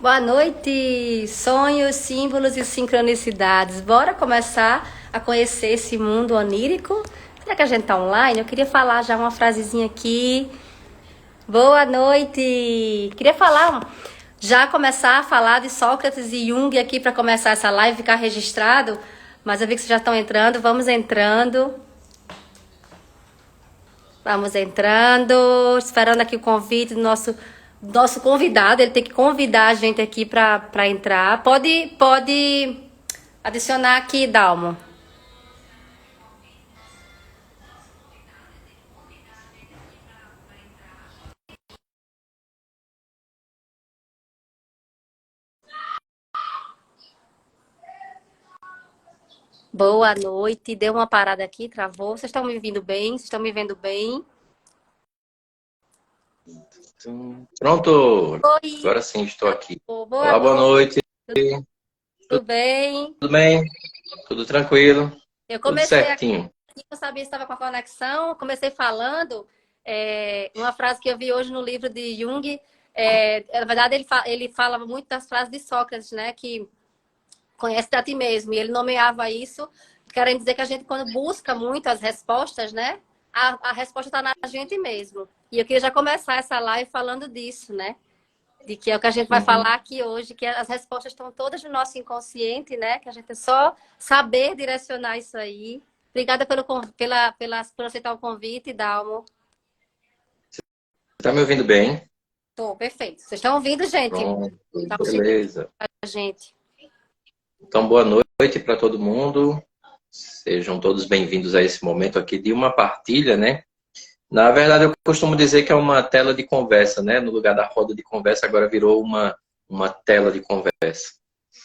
Boa noite! Sonhos, símbolos e sincronicidades. Bora começar a conhecer esse mundo onírico? Será que a gente tá online? Eu queria falar já uma frasezinha aqui. Boa noite! Queria falar, já começar a falar de Sócrates e Jung aqui para começar essa live, ficar registrado. Mas eu vi que vocês já estão entrando. Vamos entrando. Vamos entrando. Esperando aqui o convite do nosso convidado. Ele tem que convidar a gente aqui para entrar. Pode adicionar aqui, Dalmo. Boa noite. Deu uma parada aqui, travou. Vocês estão me ouvindo bem? Vocês estão me vendo bem? Pronto! Oi. Agora sim, estou aqui. Boa Olá, boa noite. noite. Tudo bem? Tudo bem? Tudo tranquilo? Eu Tudo comecei aqui, certinho? não sabia se estava com a conexão. Comecei falando uma frase que eu vi hoje no livro de Jung. Na verdade, ele fala muito das frases de Sócrates, né? Que conhece a ti mesmo. E ele nomeava isso, querendo dizer que a gente, quando busca muito as respostas, né? A resposta está na gente mesmo. E eu queria já começar essa live falando disso, né? De que é o que a gente vai Uhum. falar aqui hoje, que as respostas estão todas no nosso inconsciente, né? Que a gente é só saber direcionar isso aí. Obrigada por aceitar o convite, Dalmo. Tá me ouvindo bem? Tô, perfeito. Vocês estão ouvindo, gente? Pronto, Estão chegando beleza. a gente. Então, boa noite para todo mundo. Sejam todos bem-vindos a esse momento aqui de uma partilha, né? Na verdade, eu costumo dizer que é uma tela de conversa, né? No lugar da roda de conversa, agora virou uma tela de conversa.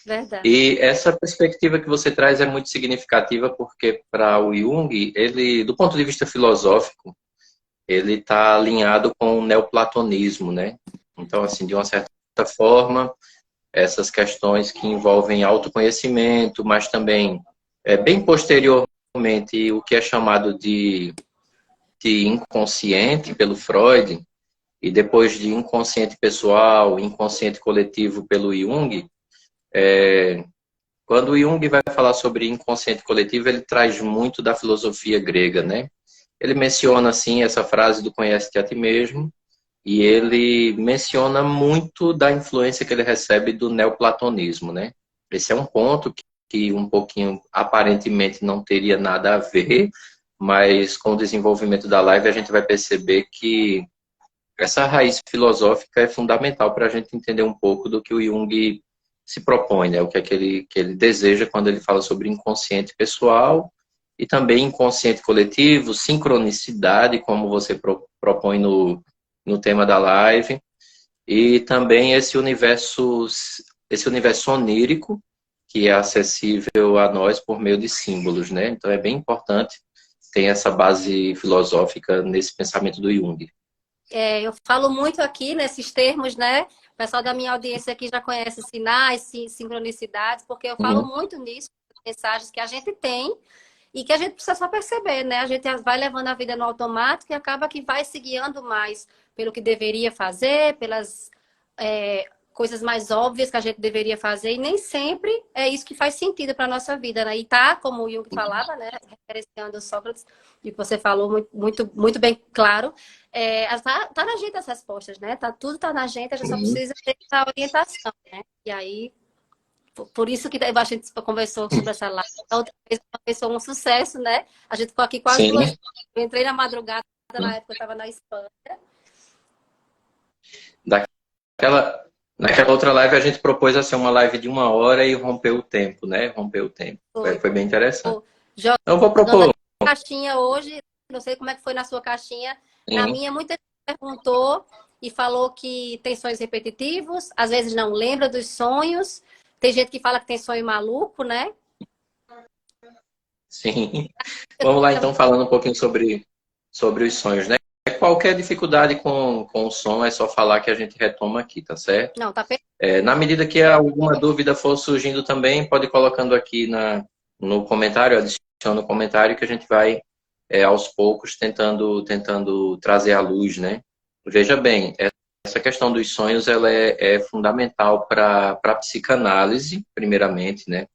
Verdade. E essa perspectiva que você traz é muito significativa porque para o Jung, ele, do ponto de vista filosófico, ele está alinhado com o neoplatonismo, né? Então, assim, de uma certa forma, essas questões que envolvem autoconhecimento, mas também, bem posteriormente, o que é chamado de inconsciente pelo Freud, e depois de inconsciente pessoal, inconsciente coletivo pelo Jung, quando o Jung vai falar sobre inconsciente coletivo, ele traz muito da filosofia grega, né? Ele menciona, assim, essa frase do conhece-te a ti mesmo, e ele menciona muito da influência que ele recebe do neoplatonismo, né? Esse é um ponto que um pouquinho, aparentemente, não teria nada a ver, mas com o desenvolvimento da live a gente vai perceber que essa raiz filosófica é fundamental para a gente entender um pouco do que o Jung se propõe, né? O que é que ele deseja quando ele fala sobre inconsciente pessoal e também inconsciente coletivo, sincronicidade, como você propõe no tema da live, e também esse universo onírico que é acessível a nós por meio de símbolos, né? Então é bem importante ter essa base filosófica nesse pensamento do Jung. Eu falo muito aqui nesses termos, né? O pessoal da minha audiência aqui já conhece sinais, sincronicidades, porque eu falo Uhum. muito nisso, mensagens que a gente tem e que a gente precisa só perceber, né? A gente vai levando a vida no automático e acaba que vai se guiando mais pelo que deveria fazer, pelas coisas mais óbvias que a gente deveria fazer, e nem sempre é isso que faz sentido para a nossa vida, né? E tá, como o Jung falava, né? Referenciando Sócrates, e que você falou muito bem claro, tá na gente as respostas, né? Tudo tá na gente, a gente só Uhum. precisa ter essa orientação, né? E aí por isso que a gente conversou sobre essa live. A outra vez começou um sucesso, né? A gente ficou aqui quase Sim. 2 horas. Eu entrei na madrugada, na época eu estava na Espanha. Daquela, naquela outra live a gente propôs assim, uma live de 1 hora e rompeu o tempo, né? Rompeu o tempo. Foi. Foi bem interessante. Então, eu vou Jogando propor. aqui na caixinha hoje, não sei como é que foi na sua caixinha. Na Sim, minha, muita gente perguntou e falou que tem sonhos repetitivos, às vezes não lembra dos sonhos. Tem gente que fala que tem sonho maluco, né? sim. Vamos lá então falando um pouquinho sobre os sonhos, né? Qualquer dificuldade com o som é só falar que a gente retoma aqui, tá certo? Não, tá Na medida que alguma dúvida for surgindo também, pode ir colocando aqui no comentário, adiciona o comentário que a gente vai aos poucos tentando trazer à luz, né? Veja bem, essa questão dos sonhos ela é fundamental para a psicanálise, primeiramente, né?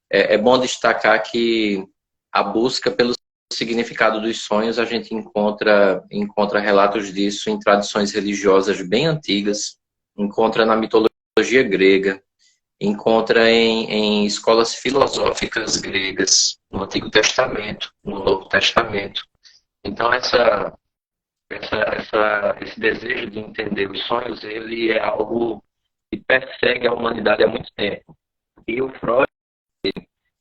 É bom destacar que a busca pelo significado dos sonhos, a gente encontra relatos disso em tradições religiosas bem antigas, encontra na mitologia grega, encontra em escolas filosóficas gregas, no Antigo Testamento, no Novo Testamento. Então, esse desejo de entender os sonhos, ele é algo que persegue a humanidade há muito tempo. E o Freud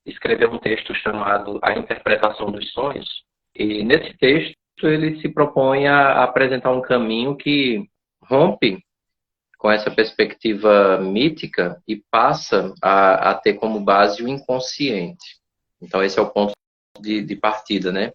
escreveu um texto chamado A Interpretação dos Sonhos, e nesse texto ele se propõe a apresentar um caminho que rompe com essa perspectiva mítica e passa a ter como base o inconsciente. Então esse é o ponto de partida, né?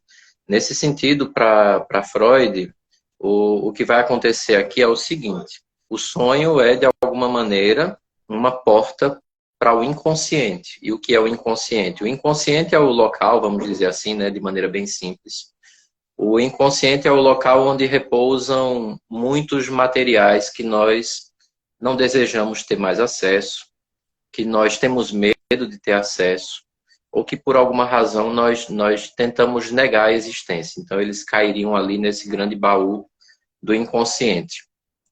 Nesse sentido, para Freud, o que vai acontecer aqui é o seguinte: o sonho é, de alguma maneira, uma porta para o inconsciente. E o que é o inconsciente? O inconsciente é o local, vamos dizer assim, né, de maneira bem simples. O inconsciente é o local onde repousam muitos materiais que nós não desejamos ter mais acesso, que nós temos medo de ter acesso, ou que por alguma razão nós tentamos negar a existência. Então eles cairiam ali nesse grande baú do inconsciente.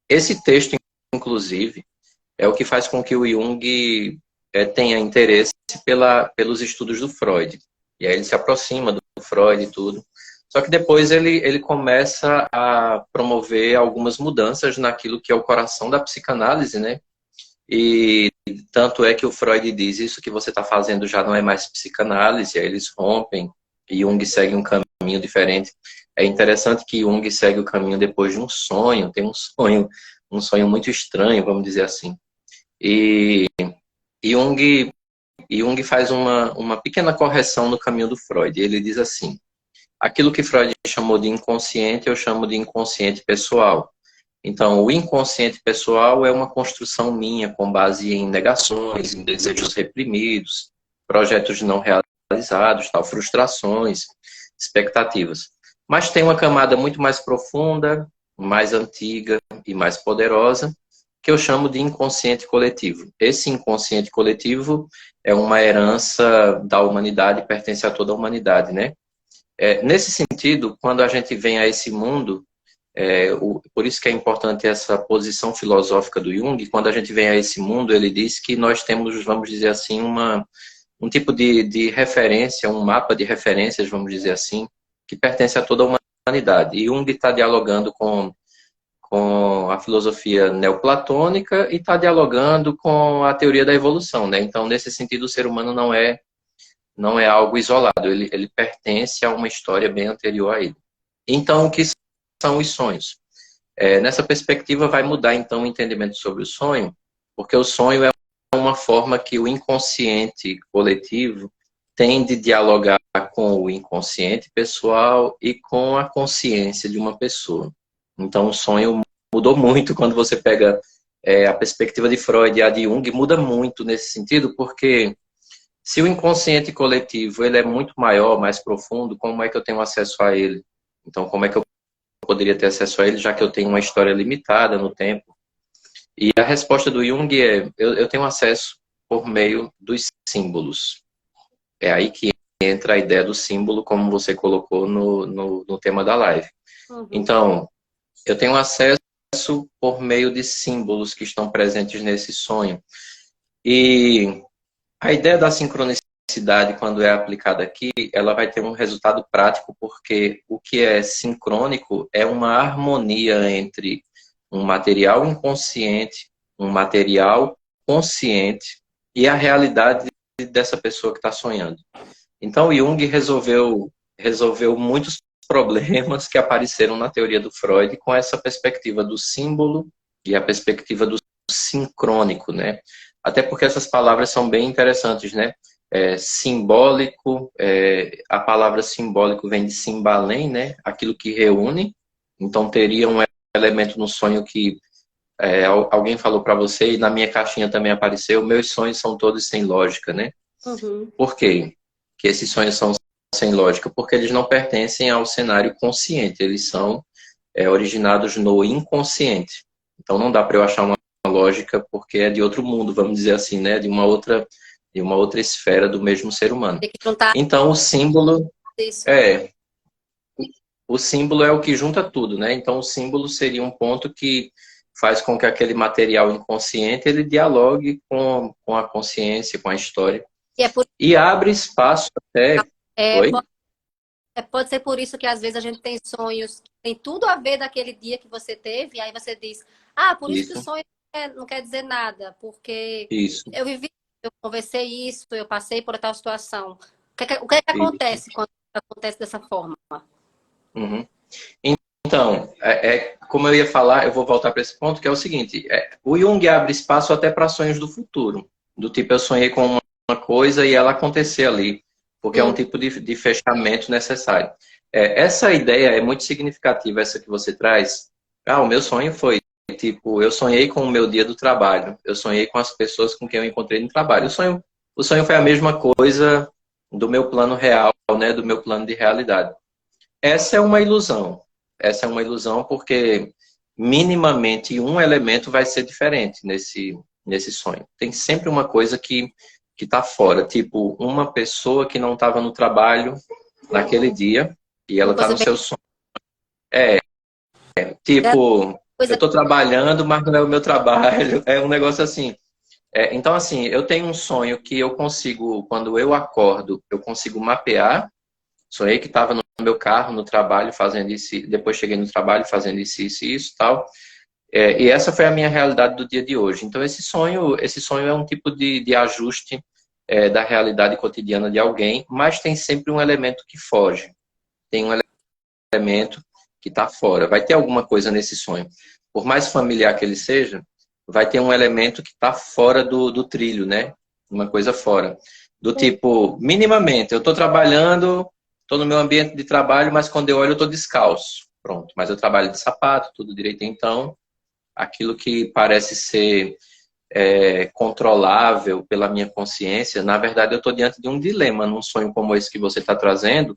Esse texto, inclusive, é o que faz com que o Jung tenha interesse pelos estudos do Freud. E aí ele se aproxima do Freud e tudo. Só que depois ele começa a promover algumas mudanças naquilo que é o coração da psicanálise, né? E tanto é que o Freud diz: isso que você está fazendo já não é mais psicanálise. Aí eles rompem e Jung segue um caminho diferente. É interessante que Jung segue o caminho depois de um sonho. Tem um sonho muito estranho, vamos dizer assim. E Jung faz uma pequena correção no caminho do Freud. Ele diz assim: aquilo que Freud chamou de inconsciente, eu chamo de inconsciente pessoal. Então, o inconsciente pessoal é uma construção minha com base em negações, em desejos reprimidos, projetos não realizados, tal, frustrações, expectativas. Mas tem uma camada muito mais profunda, mais antiga e mais poderosa, que eu chamo de inconsciente coletivo. Esse inconsciente coletivo é uma herança da humanidade, pertence a toda a humanidade, né? Nesse sentido, quando a gente vem a esse mundo, por isso que é importante essa posição filosófica do Jung, quando a gente vem a esse mundo, ele diz que nós temos, vamos dizer assim, um tipo de referência, um mapa de referências, vamos dizer assim, que pertence a toda a humanidade. E Jung está dialogando com a filosofia neoplatônica e está dialogando com a teoria da evolução, né? Então, nesse sentido, o ser humano não é algo isolado, ele pertence a uma história bem anterior a ele. Então, o que são os sonhos? Nessa perspectiva, vai mudar, então, o entendimento sobre o sonho, porque o sonho é uma forma que o inconsciente coletivo tem de dialogar com o inconsciente pessoal e com a consciência de uma pessoa. Então, o sonho mudou muito quando você pega a perspectiva de Freud e a de Jung, muda muito nesse sentido, porque se o inconsciente coletivo ele é muito maior, mais profundo, como é que eu tenho acesso a ele? Então, como é que eu poderia ter acesso a ele, já que eu tenho uma história limitada no tempo? E a resposta do Jung é: eu tenho acesso por meio dos símbolos. É aí que entra a ideia do símbolo, como você colocou no tema da live. Uhum. Então, eu tenho acesso por meio de símbolos que estão presentes nesse sonho. E a ideia da sincronicidade, quando é aplicada aqui, ela vai ter um resultado prático, porque o que é sincrônico é uma harmonia entre um material inconsciente, um material consciente e a realidade dessa pessoa que está sonhando. Então, Jung resolveu muitos problemas que apareceram na teoria do Freud com essa perspectiva do símbolo e a perspectiva do sincrônico, né? Até porque essas palavras são bem interessantes, né? Simbólico, a palavra simbólico vem de simbalém, né? Aquilo que reúne. Então, teria um elemento no sonho que alguém falou para você, e na minha caixinha também apareceu: meus sonhos são todos sem lógica, né? Uhum. Por quê que esses sonhos são sem lógica? Porque eles não pertencem ao cenário consciente, eles são originados no inconsciente. Então não dá para eu achar uma lógica porque é de outro mundo, vamos dizer assim, né? De uma outra esfera do mesmo ser humano. Tem que juntar Então isso. é, o símbolo é o que junta tudo, né? Então o símbolo seria um ponto que faz com que aquele material inconsciente ele dialogue com a consciência, com a história. E é por, E abre espaço até. é, Oi? pode ser por isso que às vezes a gente tem sonhos que tem tudo a ver daquele dia que você teve, e aí você diz, ah, por isso que o Isso, sonho não quer dizer nada, porque isso, eu vivi, eu conversei isso, eu passei por tal situação. O que é que isso. acontece quando acontece dessa forma? Uhum. Então, como eu ia falar, eu vou voltar para esse ponto, que é o seguinte: o Jung abre espaço até para sonhos do futuro. Do tipo, eu sonhei com uma coisa e ela acontecer ali, porque é um Hum, tipo de fechamento necessário. Essa ideia é muito significativa, essa que você traz. Ah, o meu sonho foi, tipo, eu sonhei com o meu dia do trabalho, eu sonhei com as pessoas com quem eu encontrei no trabalho. O sonho foi a mesma coisa do meu plano real, né, do meu plano de realidade. Essa é uma ilusão. Essa é uma ilusão porque minimamente um elemento vai ser diferente nesse sonho. Tem sempre uma coisa que está fora, tipo uma pessoa que não estava no trabalho naquele dia e ela uma está coisa no bem, seu sonho. Tipo, eu coisa, estou trabalhando, mas não é o meu trabalho. É um negócio assim. Então, assim, eu tenho um sonho que eu consigo, quando eu acordo, eu consigo mapear. Sonhei que estava no meu carro, no trabalho, fazendo isso. Depois cheguei no trabalho fazendo isso e isso, tal. E essa foi a minha realidade do dia de hoje. Então, esse sonho é um tipo de ajuste da realidade cotidiana de alguém, mas tem sempre um elemento que foge. Tem um elemento que está fora. Vai ter alguma coisa nesse sonho. Por mais familiar que ele seja, vai ter um elemento que está fora do trilho, né? Uma coisa fora. Do tipo, minimamente, eu estou trabalhando, estou no meu ambiente de trabalho, mas quando eu olho, eu estou descalço. Pronto, mas eu trabalho de sapato, tudo direito. Então, aquilo que parece ser controlável pela minha consciência, na verdade, eu estou diante de um dilema num sonho como esse que você está trazendo,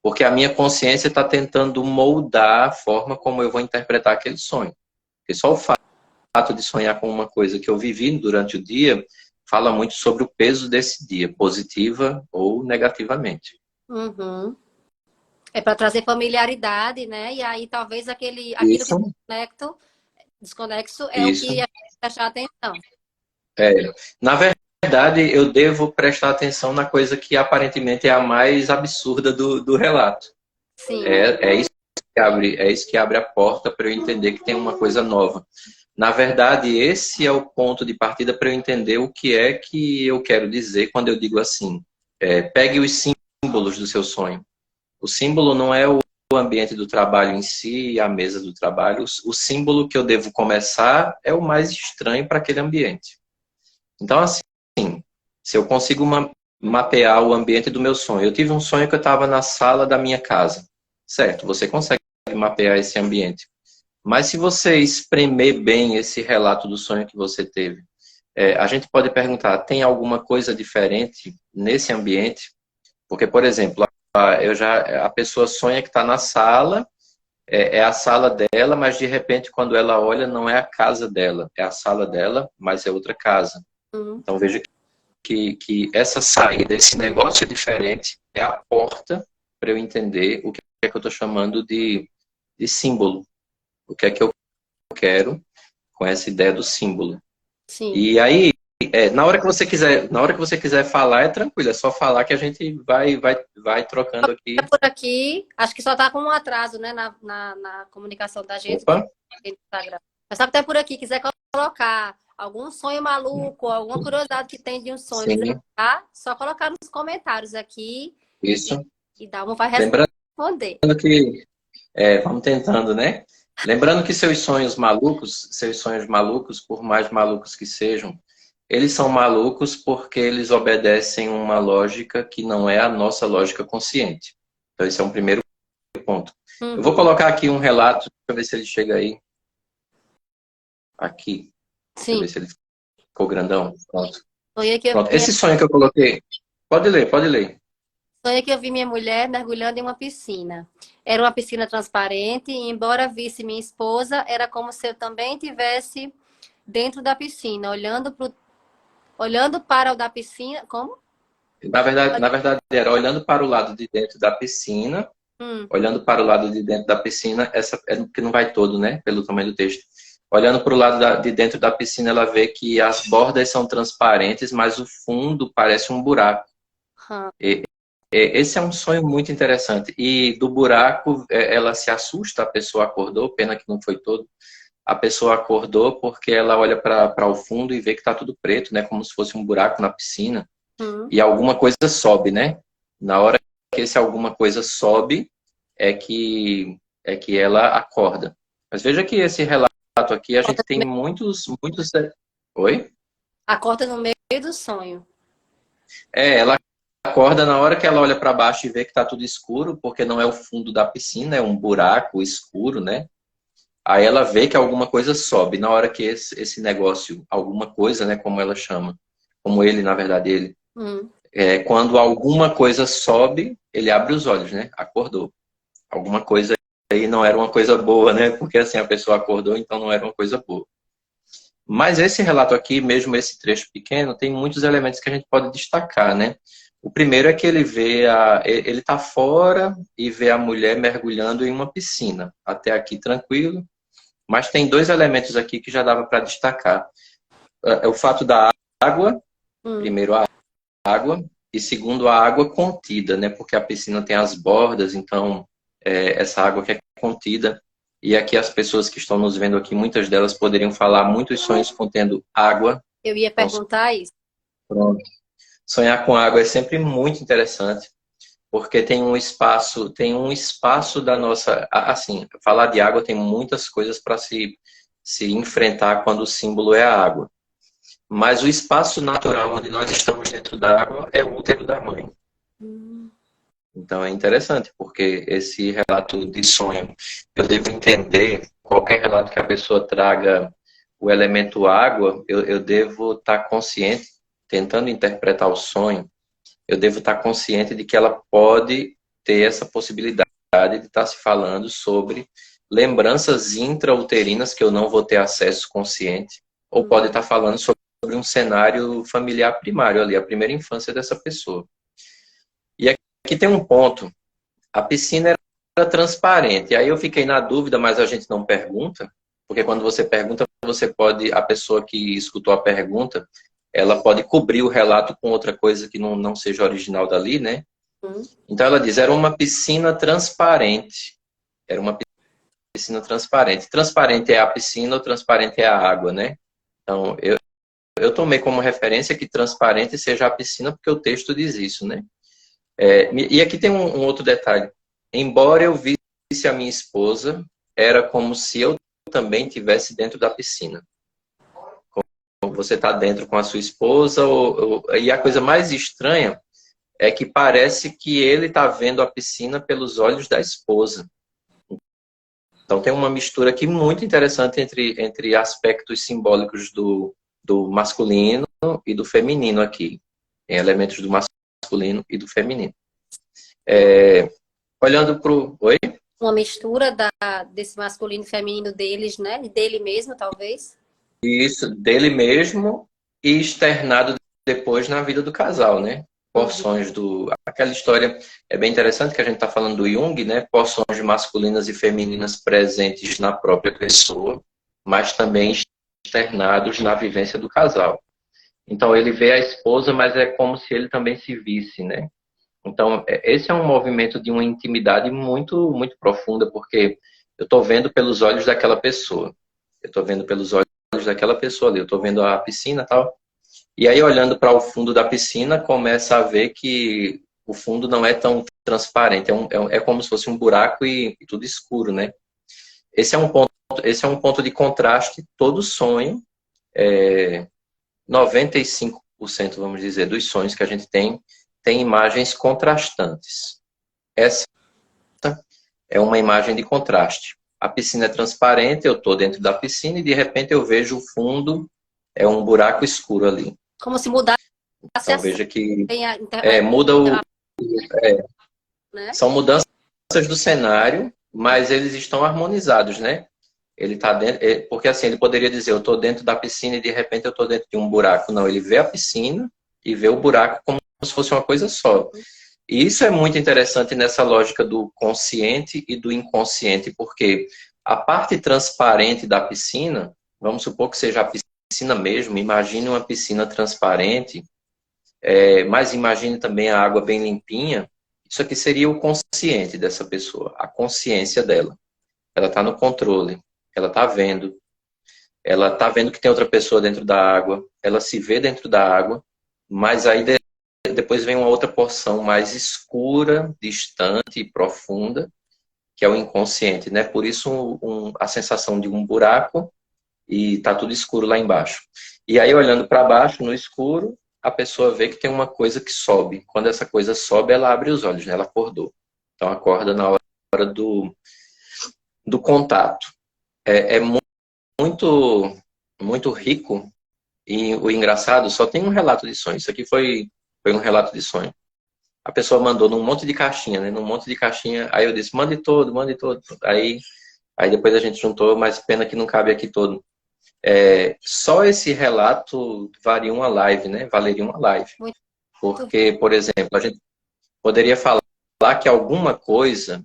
porque a minha consciência está tentando moldar a forma como eu vou interpretar aquele sonho. Porque só o fato de sonhar com uma coisa que eu vivi durante o dia fala muito sobre o peso desse dia, positiva ou negativamente. uhum. É para trazer familiaridade, né? E aí talvez aquilo que Isso, desconexo é o isso. que a gente prestar atenção. É. Na verdade, eu devo prestar atenção na coisa que aparentemente é a mais absurda do relato. Sim. É isso que abre a porta para eu entender que tem uma coisa nova. Na verdade, esse é o ponto de partida para eu entender o que é que eu quero dizer quando eu digo assim: pegue os símbolos do seu sonho. O símbolo não é o ambiente do trabalho em si, a mesa do trabalho. O símbolo que eu devo começar é o mais estranho para aquele ambiente. Então, assim, se eu consigo mapear o ambiente do meu sonho. Eu tive um sonho que eu estava na sala da minha casa. Certo, você consegue mapear esse ambiente. Mas se você espremer bem esse relato do sonho que você teve, a gente pode perguntar, tem alguma coisa diferente nesse ambiente? Porque, por exemplo, a pessoa sonha que está na sala, é a sala dela, mas de repente quando ela olha não é a casa dela, é a sala dela, mas é outra casa. Uhum. Então veja que essa saída, esse negócio diferente, é a porta para eu entender o que é que eu estou chamando de símbolo. O que é que eu quero com essa ideia do símbolo. Sim. E aí, na hora que você quiser falar, é tranquilo, é só falar que a gente vai trocando É aqui. por aqui, acho que só tá com um atraso, né, na comunicação da gente Opa, no Instagram. Mas só que tá por aqui, quiser colocar algum sonho maluco, alguma curiosidade que tem de um sonho, quiser sim, tá? Só colocar nos comentários aqui isso. e Dalma vai Lembrando responder. que, vamos tentando, né? Lembrando que seus sonhos malucos, por mais malucos que sejam, eles são malucos porque eles obedecem uma lógica que não é a nossa lógica consciente. Então, esse é um primeiro ponto. Eu vou Uhum. colocar aqui um relato, deixa eu ver se ele chega aí. Aqui. Deixa eu Sim. ver se ele ficou grandão. Pronto. Sonhei que eu Pronto. vinha. Esse sonho que eu coloquei. Pode ler, pode ler. Sonhei que eu vi minha mulher mergulhando em uma piscina. Era uma piscina transparente e, embora visse minha esposa, era como se eu também tivesse dentro da piscina, olhando para o da piscina. Como? Na verdade, era olhando para o lado de dentro da piscina, Hum, olhando para o lado de dentro da piscina, essa é que não vai todo, né? Pelo tamanho do texto. Olhando para o lado de dentro da piscina, ela vê que as bordas são transparentes, mas o fundo parece um buraco. hum. Esse é um sonho muito interessante. E do buraco, ela se assusta, a pessoa acordou, pena que não foi todo. A pessoa acordou porque ela olha para o fundo e vê que está tudo preto, né? Como se fosse um buraco na piscina. Hum. E alguma coisa sobe, né? Na hora que esse alguma coisa sobe, é que ela acorda. Mas veja que esse relato aqui, a gente tem muitos. Oi? Acorda no meio do sonho. Ela acorda na hora que ela olha para baixo e vê que está tudo escuro, porque não é o fundo da piscina, é um buraco escuro, né? Aí ela vê que alguma coisa sobe. Na hora que esse negócio, alguma coisa, né, como ela chama, como ele, na verdade, ele, Hum. quando alguma coisa sobe, ele abre os olhos, né? Acordou. Alguma coisa aí não era uma coisa boa, né? Porque assim a pessoa acordou, então não era uma coisa boa. Mas esse relato aqui, mesmo esse trecho pequeno, tem muitos elementos que a gente pode destacar, né? O primeiro é que ele está fora e vê a mulher mergulhando em uma piscina. Até aqui tranquilo, mas tem dois elementos aqui que já dava para destacar. É o fato da água, Hum. primeiro a água, e segundo a água contida, né? Porque a piscina tem as bordas, então essa água que é contida. E aqui as pessoas que estão nos vendo aqui, muitas delas poderiam falar muitos sonhos contendo água. Eu ia Então, perguntar isso. pronto. Sonhar com água é sempre muito interessante, porque tem um espaço da nossa, assim, falar de água tem muitas coisas para se enfrentar quando o símbolo é a água. Mas o espaço natural onde nós estamos dentro da água é o útero da mãe. Hum. Então é interessante, porque esse relato de sonho, eu devo entender, qualquer relato que a pessoa traga o elemento água, eu devo estar consciente, tentando interpretar o sonho, eu devo estar consciente de que ela pode ter essa possibilidade de estar se falando sobre lembranças intrauterinas que eu não vou ter acesso consciente, ou pode estar falando sobre um cenário familiar primário ali, a primeira infância dessa pessoa. E aqui tem um ponto, a piscina era transparente, aí eu fiquei na dúvida, mas a gente não pergunta, porque quando você pergunta, a pessoa que escutou a pergunta, ela pode cobrir o relato com outra coisa que não seja original dali, né? Hum. Então ela diz, era uma piscina transparente. Era uma piscina transparente. Transparente é a piscina ou transparente é a água, né? Então eu tomei como referência que transparente seja a piscina, porque o texto diz isso, né? E aqui tem um outro detalhe. Embora eu visse a minha esposa, era como se eu também estivesse dentro da piscina. Você está dentro com a sua esposa, e a coisa mais estranha é que parece que ele está vendo a piscina pelos olhos da esposa. Então tem uma mistura aqui muito interessante entre aspectos simbólicos do masculino e do feminino aqui. Tem elementos do masculino e do feminino. Olhando para o... Oi? Uma mistura desse masculino e feminino deles, né? E dele mesmo, talvez. Isso, dele mesmo e externado depois na vida do casal, né? Uhum. Porções aquela história é bem interessante que a gente está falando do Jung, né? Porções masculinas e femininas presentes na própria pessoa, mas também externados na vivência do casal. Então ele vê a esposa, mas é como se ele também se visse, né? Então esse é um movimento de uma intimidade muito muito profunda, porque eu estou vendo pelos olhos daquela pessoa. Eu estou vendo pelos olhos daquela pessoa ali. Eu estou vendo a piscina e tal. E aí, olhando para o fundo da piscina, começa a ver que o fundo não é tão transparente. É como se fosse um buraco e tudo escuro, né? Esse é um ponto de contraste. Todo sonho, 95%, vamos dizer, dos sonhos que a gente tem imagens contrastantes. Essa é uma imagem de contraste. A piscina é transparente, eu estou dentro da piscina e de repente eu vejo o fundo, é um buraco escuro ali. Como se mudasse Então a cena. veja que Tem muda É, né? são mudanças do cenário, mas eles estão harmonizados, né? Ele tá dentro, porque assim, ele poderia dizer, eu estou dentro da piscina e de repente eu estou dentro de um buraco. Não, ele vê a piscina e vê o buraco como se fosse uma coisa só. E isso é muito interessante nessa lógica do consciente e do inconsciente, porque a parte transparente da piscina, vamos supor que seja a piscina mesmo, imagine uma piscina transparente, mas imagine também a água bem limpinha. Isso aqui seria o consciente dessa pessoa, a consciência dela. Ela está no controle, ela está vendo que tem outra pessoa dentro da água, ela se vê dentro da água, mas aí depois vem uma outra porção mais escura, distante e profunda, que é o inconsciente, né? Por isso a sensação de um buraco e tá tudo escuro lá embaixo. E aí olhando para baixo, no escuro, a pessoa vê que tem uma coisa que sobe. Quando essa coisa sobe, ela abre os olhos, né? Ela acordou. Então acorda na hora do contato. É muito, muito rico e o engraçado, só tem um relato de sonho. Isso aqui foi um relato de sonho. A pessoa mandou num monte de caixinha, né? Num monte de caixinha. Aí eu disse, mande todo, mande todo. Aí depois a gente juntou, mas pena que não cabe aqui todo. Só esse relato varia uma live, né? Valeria uma live. Muito. Porque, por exemplo, a gente poderia falar que alguma coisa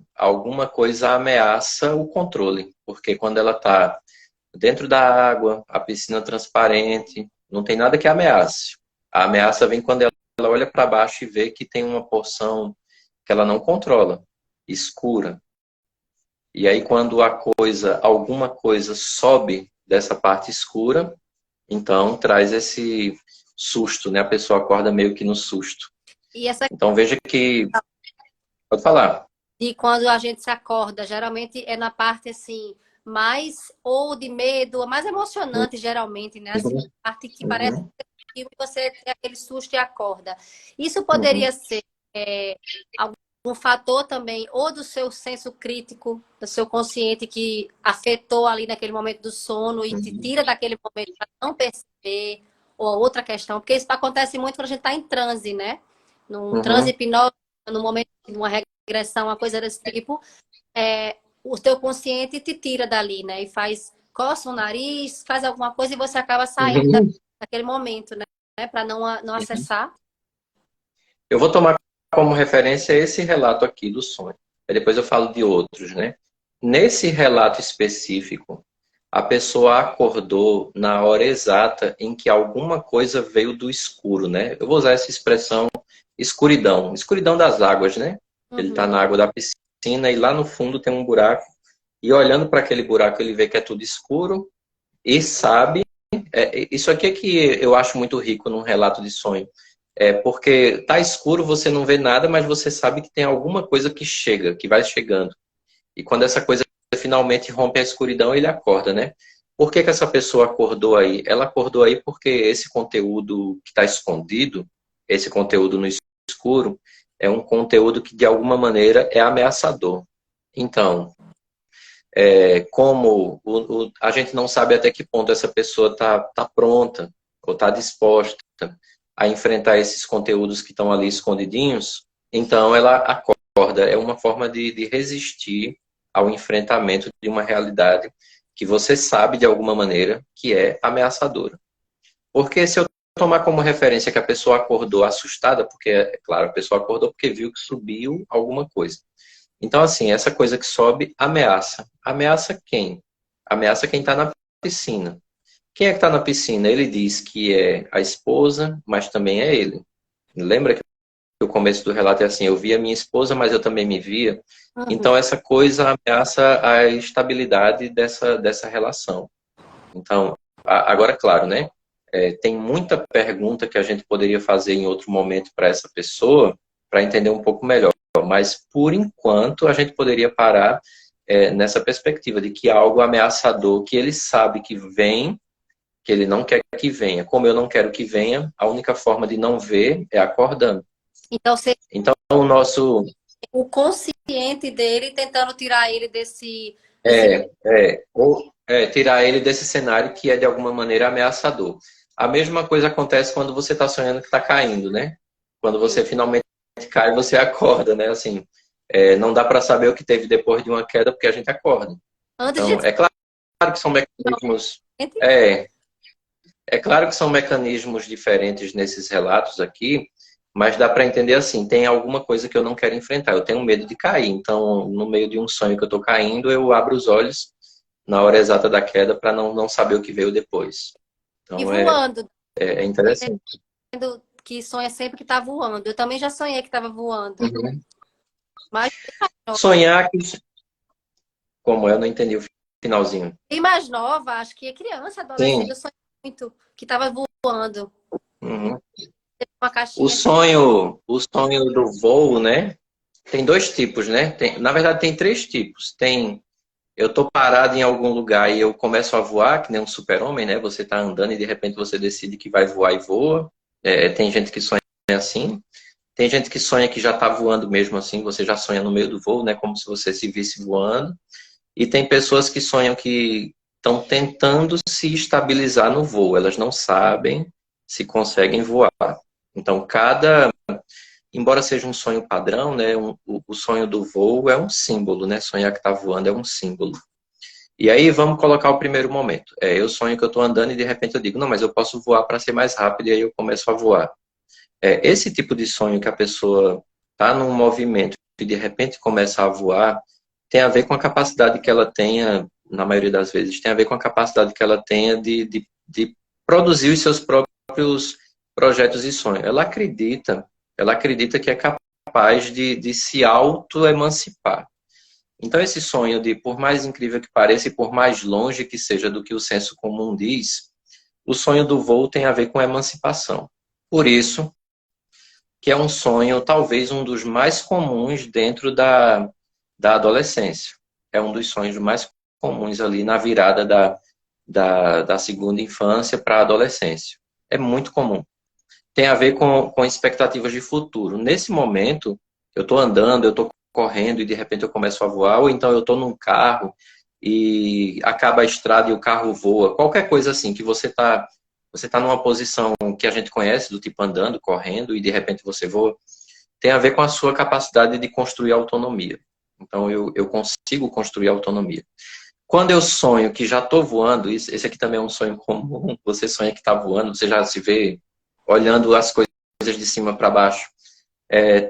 ameaça o controle. Porque quando ela está dentro da água, a piscina transparente, não tem nada que ameace. A ameaça vem quando ela olha para baixo e vê que tem uma porção que ela não controla, escura. E aí quando alguma coisa sobe dessa parte escura, então traz esse susto, né? A pessoa acorda meio que no susto. E essa Então veja que... Pode falar. de quando a gente se acorda, geralmente é na parte assim, mais ou de medo, mais emocionante, geralmente, né? Assim, Uhum, a parte que parece uhum, que você tem aquele susto e acorda. Isso uhum, poderia ser algum fator também, ou do seu senso crítico, do seu consciente que afetou ali naquele momento do sono e te uhum, tira daquele momento para não perceber, ou outra questão, porque isso acontece muito quando a gente está em transe, né? Num transe uhum. hipnótico, no momento de uma regressão, uma coisa desse tipo, o teu consciente te tira dali, né? E coça o nariz, faz alguma coisa e você acaba saindo Uhum. daquele momento, né? Para não Uhum. acessar. Eu vou tomar como referência esse relato aqui do sonho. Aí depois eu falo de outros, né? Nesse relato específico, a pessoa acordou na hora exata em que alguma coisa veio do escuro, né? Eu vou usar essa expressão escuridão, escuridão das águas, né? Ele está Uhum. na água da piscina e lá no fundo tem um buraco. E olhando para aquele buraco, ele vê que é tudo escuro e sabe. Isso aqui é que eu acho muito rico num relato de sonho. Porque tá escuro, você não vê nada, mas você sabe que tem alguma coisa que chega, que vai chegando. E quando essa coisa finalmente rompe a escuridão, ele acorda, né? Por que que essa pessoa acordou aí? Ela acordou aí porque esse conteúdo que está escondido, esse conteúdo no escuro, é um conteúdo que de alguma maneira é ameaçador. Então, como a gente não sabe até que ponto essa pessoa tá pronta ou está disposta a enfrentar esses conteúdos que estão ali escondidinhos, então ela acorda. É uma forma de resistir ao enfrentamento de uma realidade que você sabe de alguma maneira que é ameaçadora. Porque se eu tomar como referência que a pessoa acordou assustada, porque, é claro, a pessoa acordou porque viu que subiu alguma coisa. Então, assim, essa coisa que sobe ameaça. Ameaça quem? Ameaça quem está na piscina. Quem é que está na piscina? Ele diz que é a esposa, mas também é ele. Lembra que o começo do relato é assim: eu via minha esposa, mas eu também me via. Uhum. Então, essa coisa ameaça a estabilidade dessa relação. Então, agora, claro, né? Tem muita pergunta que a gente poderia fazer em outro momento para essa pessoa, para entender um pouco melhor. Mas, por enquanto, a gente poderia parar nessa perspectiva de que há algo ameaçador, que ele sabe que vem, que ele não quer que venha. Como eu não quero que venha, a única forma de não ver é acordando. Então, Então, o nosso... o consciente dele tentando tirar ele desse. tirar ele desse cenário que é, de alguma maneira, ameaçador. A mesma coisa acontece quando você está sonhando que está caindo, né? Quando você finalmente cai, você acorda, né? Assim, não dá para saber o que teve depois de uma queda porque a gente acorda. Antes de Então, é claro que são mecanismos. É, é claro que são mecanismos diferentes nesses relatos aqui, mas dá para entender assim, tem alguma coisa que eu não quero enfrentar, eu tenho medo de cair. Então, no meio de um sonho que eu estou caindo, eu abro os olhos na hora exata da queda para não saber o que veio depois. e Então, voando, é interessante. que sonha sempre que tá voando. Eu também já sonhei que estava voando. Uhum. Mas Sonhar, como eu não entendi o finalzinho. bem mais nova, acho que é criança, Sim. adolescente, eu sonhei muito que estava voando. Uhum. Uma O caixinha. sonho, o sonho do voo, né? Tem dois tipos, né? Na verdade, tem três tipos. Tem eu tô parado em algum lugar e eu começo a voar, que nem um super-homem, né? Você tá andando e de repente você decide que vai voar e voa. Tem gente que sonha assim. Tem gente que sonha que já tá voando mesmo assim, você já sonha no meio do voo, né? Como se você se visse voando. E tem pessoas que sonham que estão tentando se estabilizar no voo, elas não sabem se conseguem voar. Então, embora seja um sonho padrão, né, o sonho do voo é um símbolo, né? Sonhar que está voando é um símbolo. E aí vamos colocar o primeiro momento. Eu sonho que eu estou andando e de repente eu digo, não, mas eu posso voar para ser mais rápido e aí eu começo a voar. Esse tipo de sonho que a pessoa está num movimento e de repente começa a voar, tem a ver com a capacidade que ela tenha, na maioria das vezes, tem a ver com a capacidade que ela tenha de produzir os seus próprios projetos e sonhos. Ela acredita que é capaz de se auto-emancipar. Então, esse sonho de, por mais incrível que pareça e por mais longe que seja do que o senso comum diz, o sonho do voo tem a ver com emancipação. Por isso, que é um sonho, talvez um dos mais comuns dentro da adolescência. É um dos sonhos mais comuns ali na virada da segunda infância para a adolescência. É muito comum. Tem a ver com expectativas de futuro. Nesse momento, eu estou andando, eu estou correndo e de repente eu começo a voar, ou então eu estou num carro e acaba a estrada e o carro voa. Qualquer coisa assim, que você tá numa posição que a gente conhece, do tipo andando, correndo, e de repente você voa, tem a ver com a sua capacidade de construir autonomia. Então, eu consigo construir autonomia. Quando eu sonho que já estou voando, esse aqui também é um sonho comum, você sonha que está voando, você já se vê olhando as coisas de cima para baixo.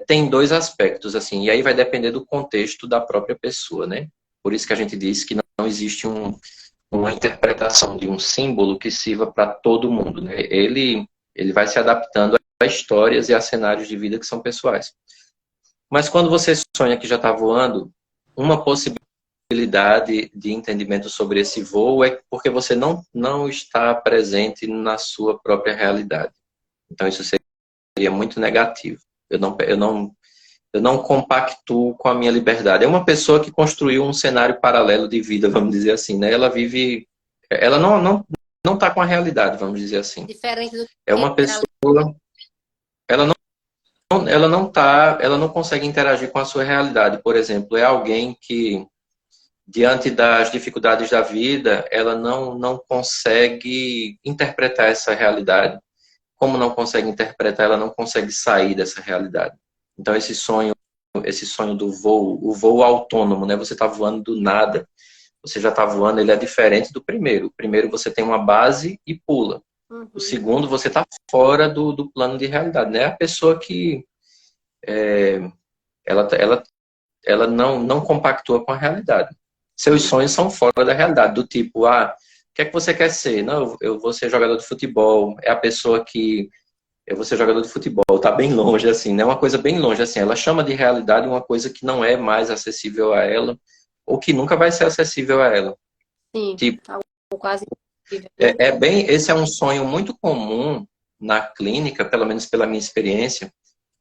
Tem dois aspectos, assim, e aí vai depender do contexto da própria pessoa, né? Por isso que a gente diz que não existe uma interpretação de um símbolo que sirva para todo mundo, né? Ele vai se adaptando a histórias e a cenários de vida que são pessoais. Mas quando você sonha que já está voando, uma possibilidade de entendimento sobre esse voo é porque você não está presente na sua própria realidade. Então isso seria muito negativo. Eu não compactuo com a minha liberdade. É uma pessoa que construiu um cenário paralelo de vida, vamos dizer assim, né? Ela não está com a realidade, vamos dizer assim. Diferente do É que uma pessoa, ela não consegue interagir com a sua realidade. Por exemplo, é alguém que diante das dificuldades da vida, ela não consegue interpretar essa realidade. Como não consegue interpretar, ela não consegue sair dessa realidade. Então esse sonho do voo, o voo autônomo, né? Você está voando do nada, você já está voando, ele é diferente do primeiro. O primeiro você tem uma base e pula. O Uhum. segundo você está fora do plano de realidade, né? A pessoa que ela não compactua com a realidade. Seus sonhos são fora da realidade, do tipo, o que é que você quer ser? Não, eu vou ser jogador de futebol. É a pessoa que eu vou ser jogador de futebol, tá bem longe, assim, né? Uma coisa bem longe, assim. Ela chama de realidade uma coisa que não é mais acessível a ela, ou que nunca vai ser acessível a ela. Sim, Tipo, algo quase impossível, né? esse é um sonho muito comum na clínica, pelo menos pela minha experiência,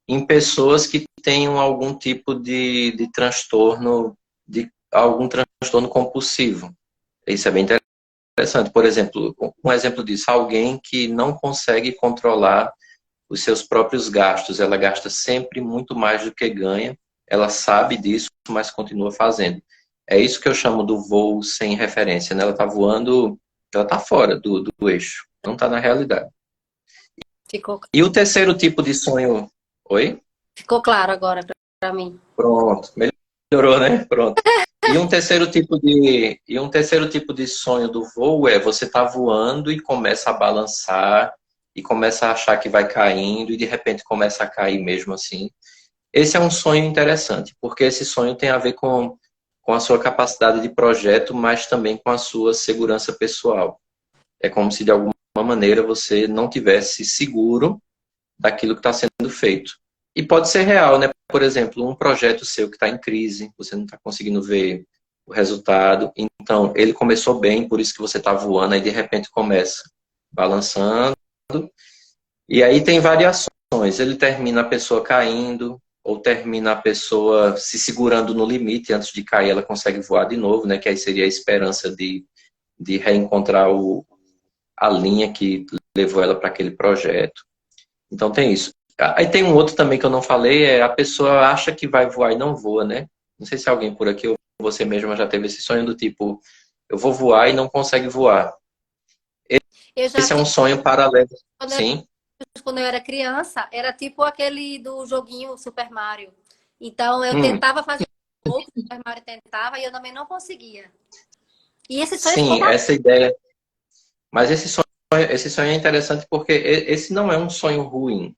em pessoas que tenham algum tipo de transtorno, de algum transtorno compulsivo. Isso é bem interessante. Por exemplo, um exemplo disso, alguém que não consegue controlar os seus próprios gastos. Ela gasta sempre muito mais do que ganha. Ela sabe disso, mas continua fazendo. É isso que eu chamo do voo sem referência, né? Ela está voando, ela está fora do eixo, não está na realidade. Ficou. E o terceiro tipo de sonho. Oi? Ficou claro agora para mim. Pronto, melhorou, né? Pronto. E um terceiro tipo de sonho do voo é você tá voando e começa a balançar e começa a achar que vai caindo e de repente começa a cair mesmo assim. Esse é um sonho interessante, porque esse sonho tem a ver com a sua capacidade de projeto, mas também com a sua segurança pessoal. É como se de alguma maneira você não tivesse seguro daquilo que está sendo feito. E pode ser real, né? Por exemplo, um projeto seu que está em crise, você não está conseguindo ver o resultado. Então, ele começou bem, por isso que você está voando, aí de repente começa balançando. E aí tem variações. Ele termina a pessoa caindo, ou termina a pessoa se segurando no limite, antes de cair ela consegue voar de novo, né? Que aí seria a esperança de reencontrar a linha que levou ela para aquele projeto. Então tem isso. Aí tem um outro também que eu não falei, é a pessoa acha que vai voar e não voa, né? Não sei se alguém por aqui ou você mesma já teve esse sonho do tipo, eu vou voar e não consegue voar. Eu já Esse é um tive, sonho paralelo. quando eu, Sim, quando eu era criança, era tipo aquele do joguinho Super Mario. Então eu hum, tentava fazer o que o Super Mario tentava e eu também não conseguia. E esse sonho ficou sim, essa ideia. Mas esse sonho é interessante porque esse não é um sonho ruim.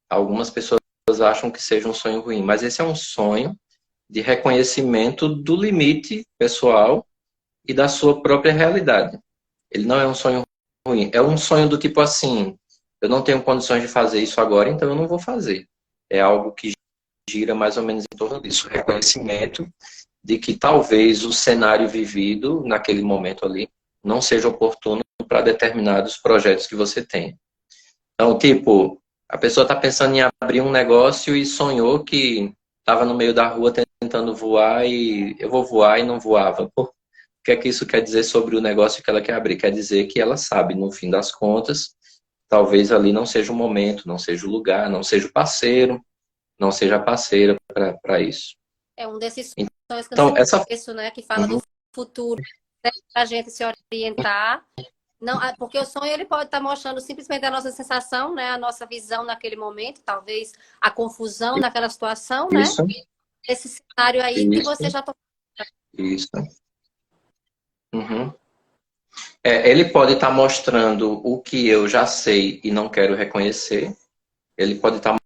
Algumas pessoas acham que seja um sonho ruim, mas esse é um sonho de reconhecimento do limite pessoal e da sua própria realidade. Ele não é um sonho ruim. É um sonho do tipo assim, eu não tenho condições de fazer isso agora, então eu não vou fazer. É algo que gira mais ou menos em torno disso. Reconhecimento de que talvez o cenário vivido naquele momento ali não seja oportuno para determinados projetos que você tem. Então, tipo, a pessoa está pensando em abrir um negócio e sonhou que estava no meio da rua tentando voar e eu vou voar e não voava. Pô, o que é que isso quer dizer sobre o negócio que ela quer abrir? Quer dizer que ela sabe, no fim das contas, talvez ali não seja o momento, não seja o lugar, não seja o parceiro, não seja a parceira para isso. é um desses sonhos que eu Então, essa. conheço, né? Que fala do Uhum, futuro, para a gente se orientar. Não, porque o sonho ele pode estar mostrando simplesmente a nossa sensação, né? A nossa visão naquele momento, talvez a confusão naquela situação, né? isso, Esse cenário aí que você isso, já tocou. isso. Uhum. Ele pode estar mostrando o que eu já sei e não quero reconhecer. Ele pode estar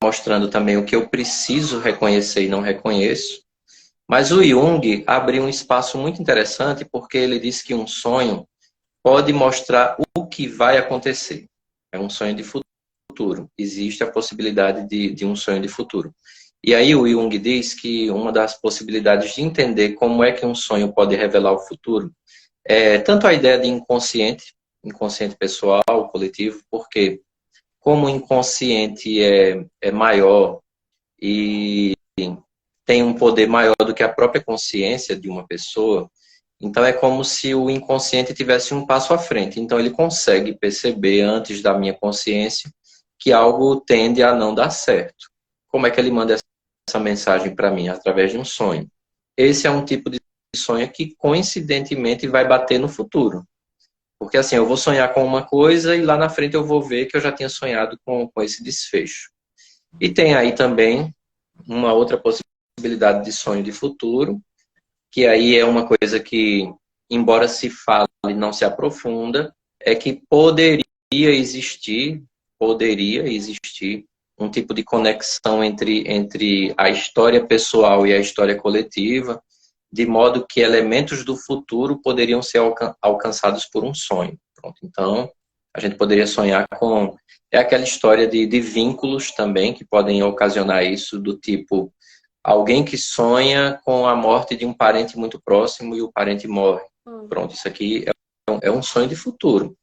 mostrando também o que eu preciso reconhecer e não reconheço. Mas o Jung abriu um espaço muito interessante porque ele disse que um sonho pode mostrar o que vai acontecer. É um sonho de futuro. Existe a possibilidade de um sonho de futuro. E aí o Jung diz que uma das possibilidades de entender como é que um sonho pode revelar o futuro é tanto a ideia de inconsciente, inconsciente pessoal, coletivo, porque como o inconsciente é maior e tem um poder maior do que a própria consciência de uma pessoa, então é como se o inconsciente tivesse um passo à frente. Então ele consegue perceber antes da minha consciência que algo tende a não dar certo. Como é que ele manda essa mensagem para mim? Através de um sonho. Esse é um tipo de sonho que coincidentemente vai bater no futuro. Porque assim, eu vou sonhar com uma coisa e lá na frente eu vou ver que eu já tinha sonhado com esse desfecho. E tem aí também uma outra possibilidade de sonho de futuro, que aí é uma coisa que, embora se fale e não se aprofunda, é que poderia existir um tipo de conexão entre a história pessoal e a história coletiva, de modo que elementos do futuro poderiam ser alcançados por um sonho. Pronto. Então, a gente poderia sonhar com. É aquela história de vínculos também que podem ocasionar isso, do tipo alguém que sonha com a morte de um parente muito próximo e o parente morre. Pronto, isso aqui é um sonho de futuro.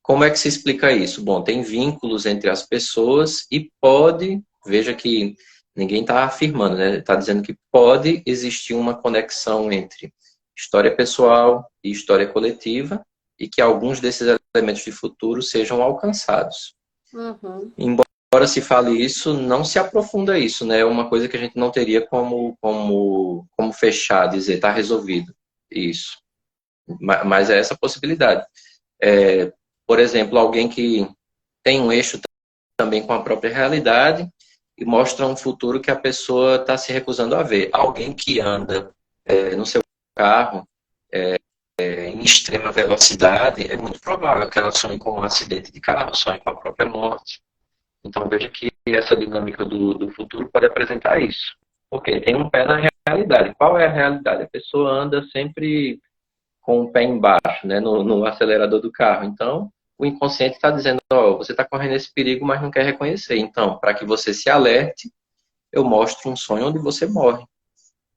Como é que se explica isso? Bom, tem vínculos entre as pessoas e pode, veja que ninguém está afirmando, né? Está dizendo que pode existir uma conexão entre história pessoal e história coletiva e que alguns desses elementos de futuro sejam alcançados. Uhum. Embora se fale isso, não se aprofunda isso, né? É uma coisa que a gente não teria como fechar, dizer, está resolvido isso. Mas é essa possibilidade. Por exemplo, alguém que tem um eixo também com a própria realidade e mostra um futuro que a pessoa está se recusando a ver. Alguém que anda no seu carro em extrema velocidade, é muito provável que ela sonhe com um acidente de carro, sonhe com a própria morte. Então veja que essa dinâmica do futuro pode apresentar isso. Porque tem um pé na realidade. Qual é a realidade? A pessoa anda sempre com o pé embaixo, né, no acelerador do carro. Então, o inconsciente está dizendo, ó, você está correndo esse perigo, mas não quer reconhecer. Então, para que você se alerte, eu mostro um sonho onde você morre.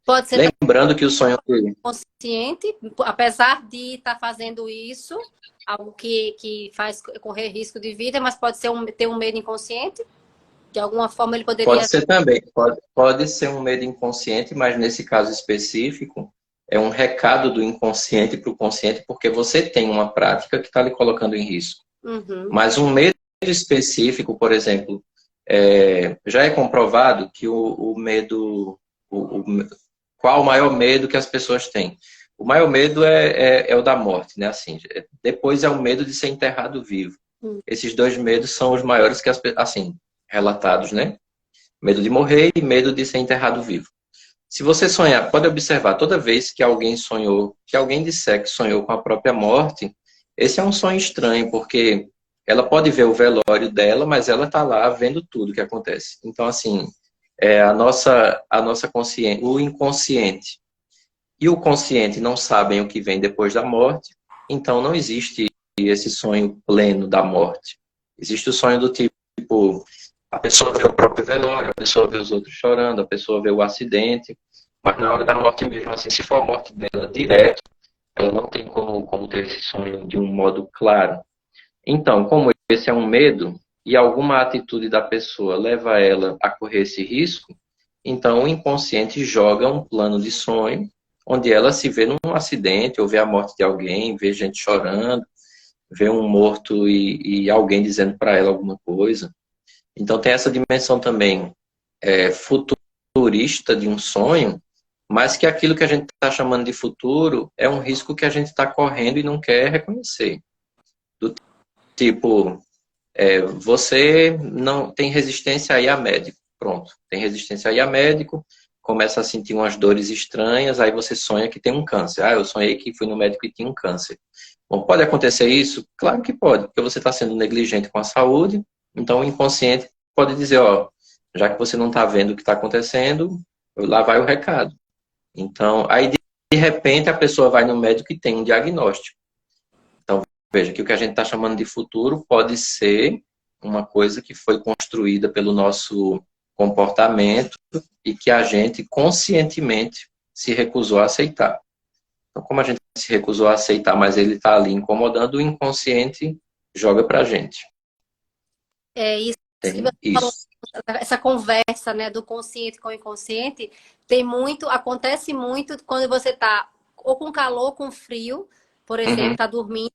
Pode ser Lembrando que o sonho consciente, apesar de estar fazendo isso, algo que faz correr risco de vida, mas pode ser ter um medo inconsciente? De alguma forma ele poderia... Pode ser também, pode ser um medo inconsciente, mas nesse caso específico, é um recado do inconsciente para o consciente, porque você tem uma prática que está lhe colocando em risco. Uhum. Mas um medo específico, por exemplo, já é comprovado que o medo... qual o maior medo que as pessoas têm? O maior medo é o da morte, né? Assim, depois é o medo de ser enterrado vivo. Esses dois medos são os maiores que assim, relatados, né? Medo de morrer e medo de ser enterrado vivo. Se você sonhar, pode observar, toda vez que alguém sonhou, que alguém disser que sonhou com a própria morte, esse é um sonho estranho, porque ela pode ver o velório dela, mas ela está lá vendo tudo que acontece. Então, assim, a nossa consciência, o inconsciente e o consciente não sabem o que vem depois da morte, então não existe esse sonho pleno da morte. Existe o sonho do tipo, a pessoa vê o próprio velório, a pessoa vê os outros chorando, a pessoa vê o acidente, mas na hora da morte mesmo, assim, se for a morte dela direto, ela não tem como ter esse sonho de um modo claro. Então, como esse é um medo, e alguma atitude da pessoa leva ela a correr esse risco, então o inconsciente joga um plano de sonho, onde ela se vê num acidente, ou vê a morte de alguém, vê gente chorando, vê um morto e alguém dizendo para ela alguma coisa. Então tem essa dimensão também futurista de um sonho, mas que aquilo que a gente está chamando de futuro é um risco que a gente está correndo e não quer reconhecer. Do tipo, você não tem resistência aí a médico. Pronto, tem resistência aí a médico, começa a sentir umas dores estranhas, aí você sonha que tem um câncer. Ah, eu sonhei que fui no médico e tinha um câncer. Bom, pode acontecer isso? Claro que pode, porque você está sendo negligente com a saúde, então o inconsciente pode dizer, ó, já que você não está vendo o que está acontecendo, lá vai o recado. Então, aí de repente a pessoa vai no médico e tem um diagnóstico. Então, veja que o que a gente está chamando de futuro pode ser uma coisa que foi construída pelo nosso comportamento e que a gente conscientemente se recusou a aceitar. Então, como a gente se recusou a aceitar, mas ele está ali incomodando, o inconsciente joga para a gente. É isso que você falou, essa conversa, né, do consciente com o inconsciente, acontece muito quando você está ou com calor ou com frio, por exemplo, está dormindo,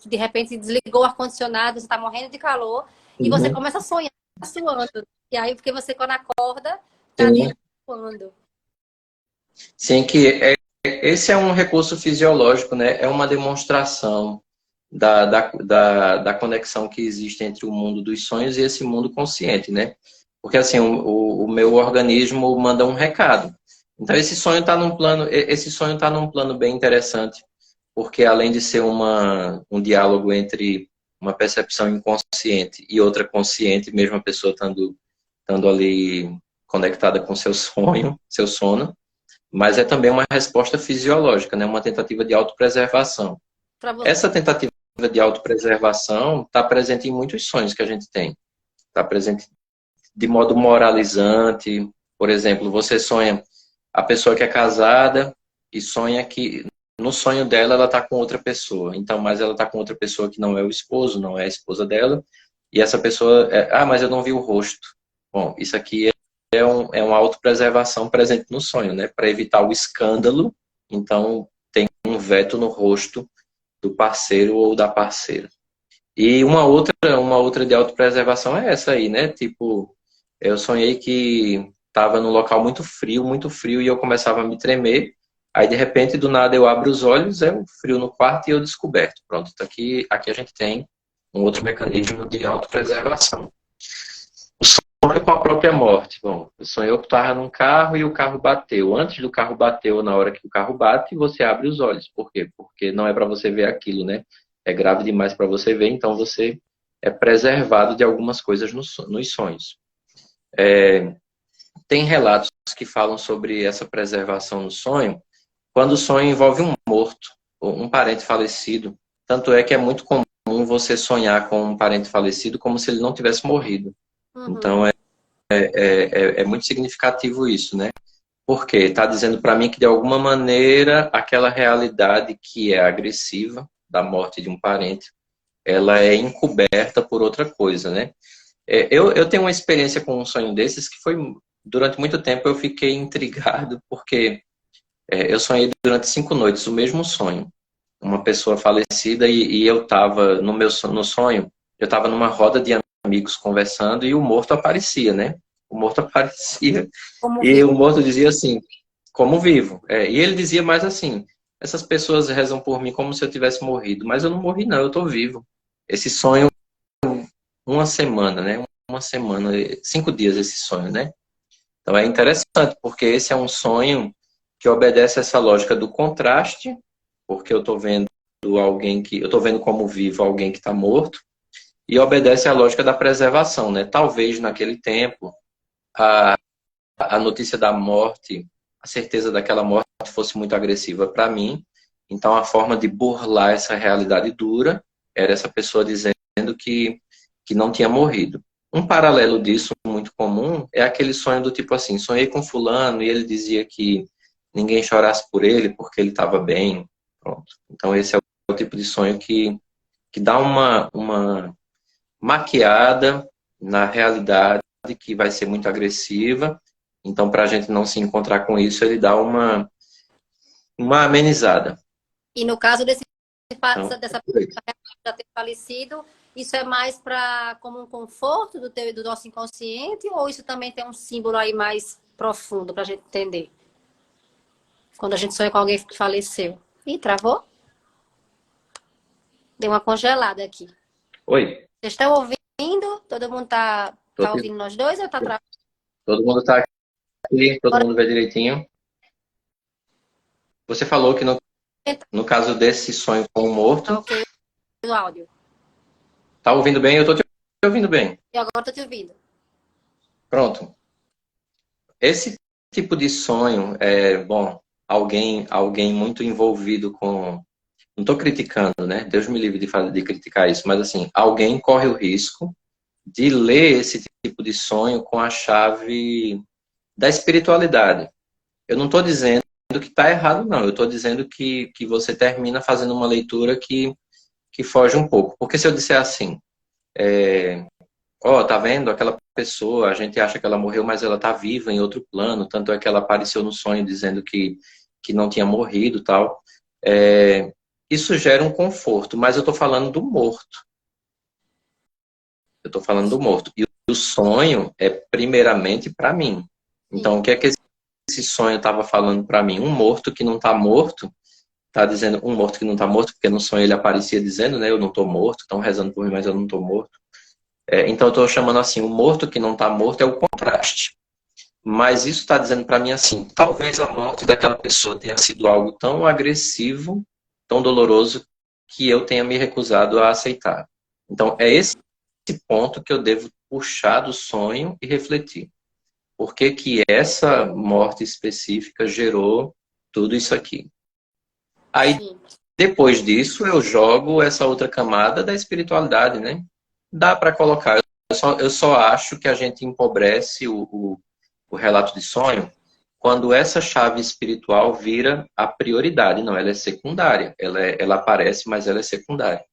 de repente desligou o ar-condicionado, você está morrendo de calor, e você começa a sonhar suando. E aí, porque você, quando acorda, está ali suando. Sim, esse é um recurso fisiológico, né? É uma demonstração da conexão que existe entre o mundo dos sonhos e esse mundo consciente, né? Porque assim, o meu organismo manda um recado. Então esse sonho está num plano bem interessante, porque além de ser um diálogo entre uma percepção inconsciente e outra consciente, mesmo a pessoa estando ali conectada com seu sonho, seu sono, mas é também uma resposta fisiológica, né? Uma tentativa de autopreservação. Essa tentativa de autopreservação está presente em muitos sonhos que a gente tem. Está presente de modo moralizante. Por exemplo, você sonha a pessoa que é casada e sonha que no sonho dela ela está com outra pessoa. Então, mas ela está com outra pessoa que não é o esposo, não é a esposa dela. E essa pessoa, mas eu não vi o rosto. Bom, isso aqui é uma autopreservação presente no sonho, né? Para evitar o escândalo. Então, tem um veto no rosto do parceiro ou da parceira. E uma outra de autopreservação é essa aí, né? Tipo, eu sonhei que estava num local muito frio, e eu começava a me tremer. Aí, de repente, do nada, eu abro os olhos, é um frio no quarto e eu descoberto. Pronto, aqui a gente tem um outro mecanismo de autopreservação. sonho com a própria morte. Bom, eu sonhei que eu estava num carro e o carro bateu. Antes do carro bater, ou na hora que o carro bate, você abre os olhos. Por quê? Porque não é para você ver aquilo, né? É grave demais para você ver, então você é preservado de algumas coisas nos sonhos. Tem relatos que falam sobre essa preservação no sonho, quando o sonho envolve um morto, ou um parente falecido. Tanto é que é muito comum você sonhar com um parente falecido como se ele não tivesse morrido. Uhum. Então, é muito significativo isso, né? Porque está dizendo para mim que, de alguma maneira, aquela realidade que é agressiva, da morte de um parente, ela é encoberta por outra coisa, né? Eu tenho uma experiência com um sonho desses que foi, durante muito tempo, eu fiquei intrigado, porque eu sonhei durante 5 noites o mesmo sonho. Uma pessoa falecida e eu estava, no sonho, eu estava numa roda de amigos conversando e o morto aparecia, né? O morto aparecia Como e vi. o morto dizia assim, como vivo. E ele dizia mais assim, essas pessoas rezam por mim como se eu tivesse morrido, mas eu não morri não, eu estou vivo. Esse sonho, uma semana, né? Uma semana, 5 dias esse sonho, né? Então é interessante, porque esse é um sonho que obedece essa lógica do contraste, porque eu estou vendo eu estou vendo como vivo alguém que está morto, e obedece à lógica da preservação, né? Talvez naquele tempo a notícia da morte, a certeza daquela morte fosse muito agressiva para mim, então a forma de burlar essa realidade dura era essa pessoa dizendo que não tinha morrido. Um paralelo disso, muito comum, é aquele sonho do tipo assim, sonhei com fulano e ele dizia que ninguém chorasse por ele porque ele estava bem. Pronto. Então esse é o tipo de sonho que dá uma maquiada na realidade que vai ser muito agressiva. Então, para a gente não se encontrar com isso, ele dá uma amenizada. E no caso Então, dessa pessoa já ter falecido, isso é mais para como um conforto do nosso inconsciente, ou isso também tem um símbolo aí mais profundo para a gente entender? Quando a gente sonha com alguém que faleceu. Ih, travou? Deu uma congelada aqui. oi, Vocês estão ouvindo? Todo mundo tá todo, ouvindo nós dois ou tá travado? todo mundo está aqui, todo mundo vê direitinho. Você falou que no caso desse sonho com o Tá morto, ok o áudio. tá ouvindo bem? Eu tô te ouvindo bem. E agora tô te ouvindo. Pronto. Esse tipo de sonho bom, alguém muito envolvido com, não estou criticando, né? Deus me livre de criticar isso, mas assim, alguém corre o risco de ler esse tipo de sonho com a chave da espiritualidade. Eu não estou dizendo que está errado, não. Eu estou dizendo que você termina fazendo uma leitura que foge um pouco. Porque se eu disser assim, ó, tá vendo aquela pessoa, a gente acha que ela morreu, mas ela tá viva em outro plano, tanto é que ela apareceu no sonho dizendo que não tinha morrido e tal. Isso gera um conforto, mas eu tô falando do morto. Eu tô falando do morto. E o sonho é primeiramente para mim. Então, o que é que esse sonho estava falando para mim? Um morto que não tá morto, tá dizendo um morto que não tá morto, porque no sonho ele aparecia dizendo, né, eu não tô morto, estão rezando por mim, mas eu não tô morto. Então, eu estou chamando assim, o morto que não está morto é o contraste. Mas isso está dizendo para mim assim, talvez a morte daquela pessoa tenha sido algo tão agressivo, tão doloroso, que eu tenha me recusado a aceitar. Então, é esse ponto que eu devo puxar do sonho e refletir. Por que que essa morte específica gerou tudo isso aqui? Aí, Sim. depois disso, eu jogo essa outra camada da espiritualidade, né? Dá para colocar. Eu só acho que a gente empobrece o relato de sonho quando essa chave espiritual vira a prioridade. Não, ela é secundária. Ela aparece, mas ela é secundária.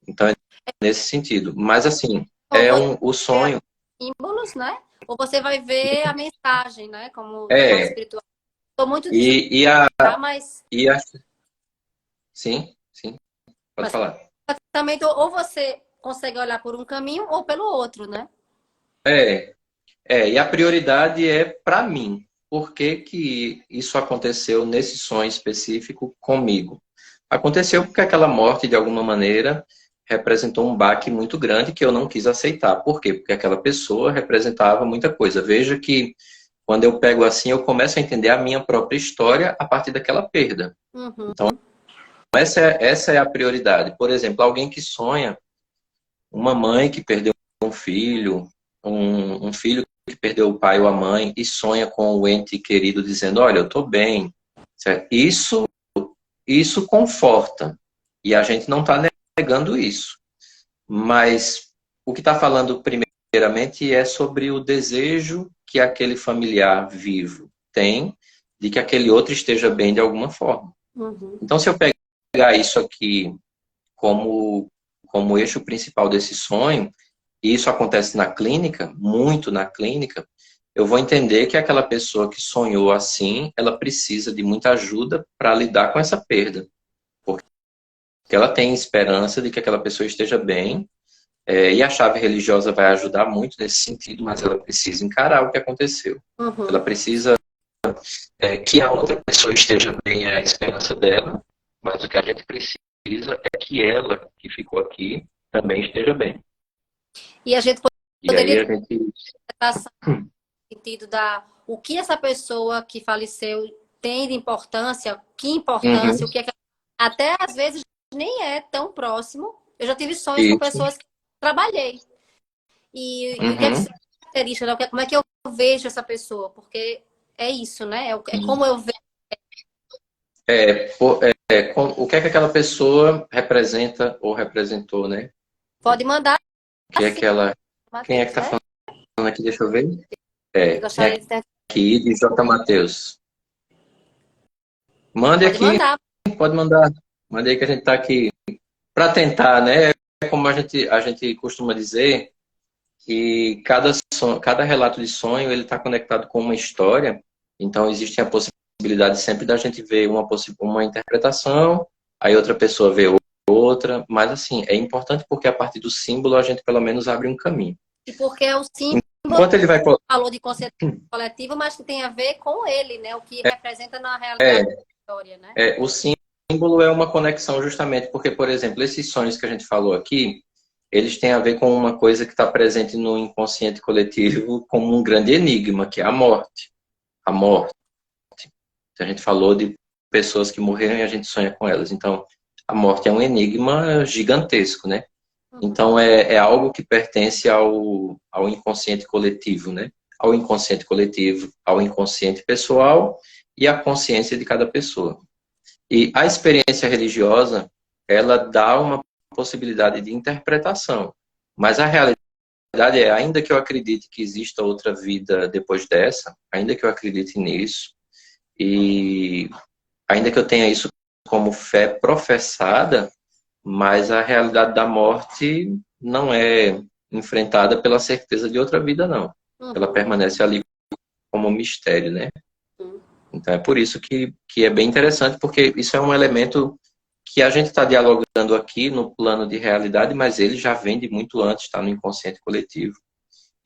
Então, é nesse sentido. Mas, assim, Ou você o vê sonho. símbolos, né? Ou você vai ver a mensagem, né? Como da parte É. espiritual. Estou muito E, e a. desligada, mas, E a sim, sim, pode mas falar. também ou você consegue olhar por um caminho ou pelo outro, né? É, e a prioridade é para mim. Por que que isso aconteceu nesse sonho específico comigo? Aconteceu porque aquela morte, de alguma maneira, representou um baque muito grande que eu não quis aceitar. Por quê? Porque aquela pessoa representava muita coisa. Veja que quando eu pego assim, eu começo a entender a minha própria história a partir daquela perda. Uhum. Então, essa é a prioridade. Por exemplo, alguém que sonha, uma mãe que perdeu um filho, um filho que perdeu o pai ou a mãe e sonha com o ente querido dizendo, olha, eu estou bem. Certo? Isso conforta. E a gente não está negando isso. Mas o que está falando primeiramente é sobre o desejo que aquele familiar vivo tem de que aquele outro esteja bem de alguma forma. Uhum. Então, se eu pegar isso aqui como eixo principal desse sonho, e isso acontece na clínica, muito na clínica, eu vou entender que aquela pessoa que sonhou assim, ela precisa de muita ajuda para lidar com essa perda. Porque ela tem esperança de que aquela pessoa esteja bem, e a chave religiosa vai ajudar muito nesse sentido, mas ela precisa encarar o que aconteceu. Uhum. Ela precisa que a outra pessoa esteja bem, é a esperança dela, mas o que a gente precisa é que ela, que ficou aqui, também esteja bem. E a gente E aí poderia a gente... ter sentido da o que essa pessoa que faleceu tem de importância, que importância, Uhum. o que é que... Até às vezes nem é tão próximo. Eu já tive sonhos com Isso. pessoas que trabalhei. E o que é que Uhum. se caracteriza, né? Como é que eu vejo essa pessoa? Porque é isso, né? É como eu vejo. O que é que aquela pessoa representa ou representou, né? Pode mandar Que é assim, aquela... Quem é que Matheus, tá né? falando aqui? Deixa eu ver. Eu Quem é gostaria de ter... aqui de J. Matheus? Mande Pode aqui, mandar. pode mandar. Mande aí que a gente tá aqui para tentar, né? É como a gente costuma dizer que cada relato de sonho ele está conectado com uma história. Então existe a possibilidade sempre da gente ver uma interpretação, aí outra pessoa vê outra, mas assim é importante porque a partir do símbolo a gente pelo menos abre um caminho. E porque é o símbolo Enquanto ele vai falou de consciência coletiva, mas que tem a ver com ele, né? O que representa na é, realidade da história, né? o símbolo é uma conexão justamente porque, por exemplo, esses sonhos que a gente falou aqui, eles têm a ver com uma coisa que está presente no inconsciente coletivo como um grande enigma, que é a morte. A morte. A gente falou de pessoas que morreram e a gente sonha com elas. Então, a morte é um enigma gigantesco, né? Então, é algo que pertence ao inconsciente coletivo, né? Ao inconsciente coletivo, ao inconsciente pessoal e à consciência de cada pessoa. E a experiência religiosa, ela dá uma possibilidade de interpretação. Mas a realidade é, ainda que eu acredite que exista outra vida depois dessa, ainda que eu acredite nisso, e ainda que eu tenha isso como fé professada, mas a realidade da morte não é enfrentada pela certeza de outra vida, não. Ela Uhum. permanece ali como um mistério, né? Uhum. Então é por isso que é bem interessante, porque isso é um elemento que a gente está dialogando aqui no plano de realidade, mas ele já vem de muito antes, está no inconsciente coletivo.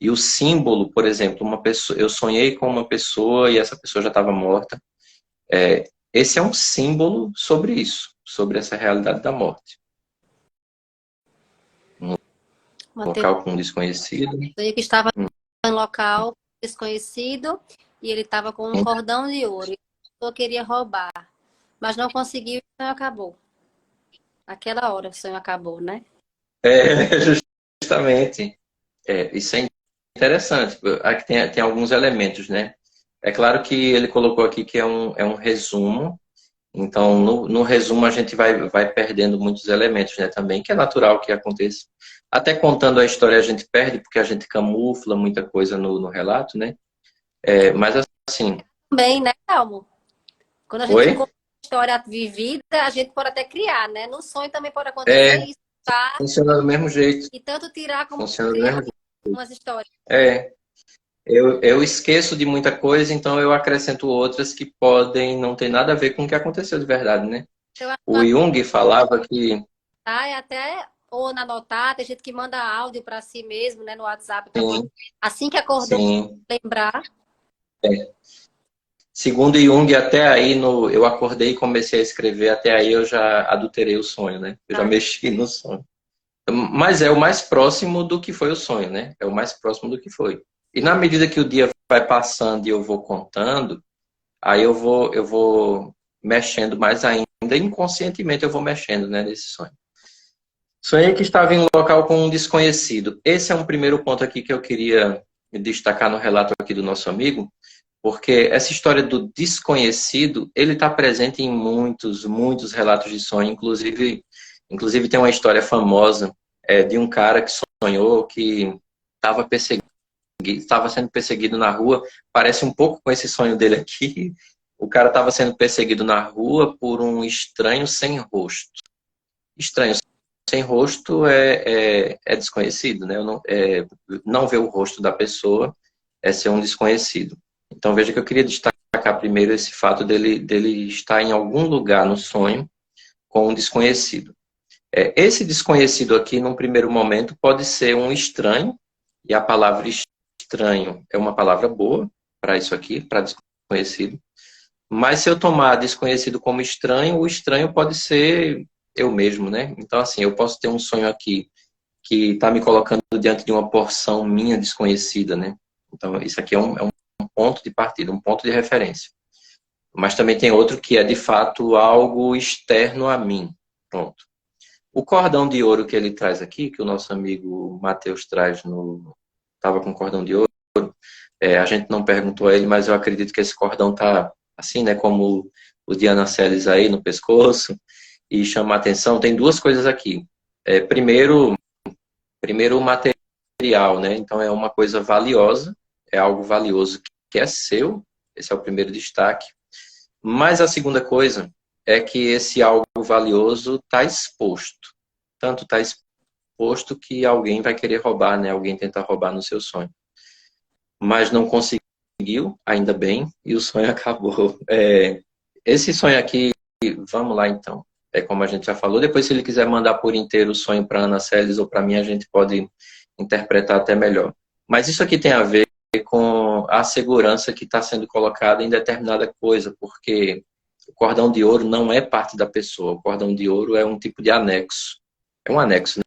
E o símbolo, por exemplo, uma pessoa, eu sonhei com uma pessoa e essa pessoa já estava morta. Esse é um símbolo sobre isso, sobre essa realidade da morte. Um Matheus local com um desconhecido. que estava em um local desconhecido e ele estava com um cordão de ouro. E a pessoa queria roubar, mas não conseguiu e o sonho acabou. Aquela hora o sonho acabou, né? É, justamente. Isso é interessante. Aqui tem alguns elementos, né? É claro que ele colocou aqui que é um resumo. Então, no resumo, a gente vai perdendo muitos elementos, né? Também, que é natural que aconteça. Até contando a história, a gente perde, porque a gente camufla muita coisa no relato, né? Mas, assim... Também, né, Calmo? Quando a gente Oi? conta uma história vivida, a gente pode até criar, né? No sonho também pode acontecer É, isso, tá? funciona do mesmo jeito. E tanto tirar como Funciona do criar mesmo jeito. umas histórias. É, eu esqueço de muita coisa, então eu acrescento outras que podem não ter nada a ver com o que aconteceu de verdade, né? Eu acho O Jung falava que... é até ou na anotar, tem gente que manda áudio para si mesmo, né, no WhatsApp, para Sim, assim que acordou sim. lembrar. Segundo Jung, até aí eu acordei e comecei a escrever, até aí eu já adulterei o sonho, né? Eu já Tá? mexi no sonho. Mas é o mais próximo do que foi o sonho, né? É o mais próximo do que foi. E na medida que o dia vai passando e eu vou contando, aí eu vou mexendo mais ainda, inconscientemente eu vou mexendo, né, nesse sonho. Sonhei que estava em um local com um desconhecido. Esse é um primeiro ponto aqui que eu queria destacar no relato aqui do nosso amigo, porque essa história do desconhecido, ele está presente em muitos relatos de sonho. Inclusive tem uma história famosa de um cara que sonhou que estava sendo perseguido na rua. Parece um pouco com esse sonho dele aqui. O cara estava sendo perseguido na rua por um estranho sem rosto. Estranho sem rosto é desconhecido, né? Não ver o rosto da pessoa é ser um desconhecido. Então veja que eu queria destacar primeiro esse fato dele estar em algum lugar no sonho com um desconhecido. Esse desconhecido aqui, num primeiro momento, pode ser um estranho, e a palavra estranho é uma palavra boa para isso aqui, para desconhecido. Mas se eu tomar desconhecido como estranho, o estranho pode ser eu mesmo, né? Então, assim, eu posso ter um sonho aqui que está me colocando diante de uma porção minha desconhecida, né? Então, isso aqui é um ponto de partida, um ponto de referência. Mas também tem outro que é, de fato, algo externo a mim. Pronto. O cordão de ouro que ele traz aqui, que o nosso amigo Matheus traz Estava com cordão de ouro, a gente não perguntou a ele, mas eu acredito que esse cordão tá assim, né? Como o Diana Celis aí no pescoço, e chama a atenção. Tem duas coisas aqui. Primeiro o material, né? Então é uma coisa valiosa, é algo valioso que é seu, esse é o primeiro destaque. Mas a segunda coisa é que esse algo valioso está exposto. Tanto está exposto que alguém vai querer roubar, né? Alguém tenta roubar no seu sonho. Mas não conseguiu, ainda bem, e o sonho acabou. Esse sonho aqui, vamos lá então. Como a gente já falou, depois se ele quiser mandar por inteiro o sonho para Ana Celes ou para mim, a gente pode interpretar até melhor. Mas isso aqui tem a ver com a segurança que está sendo colocada em determinada coisa, porque o cordão de ouro não é parte da pessoa. O cordão de ouro é um tipo de anexo. É um anexo,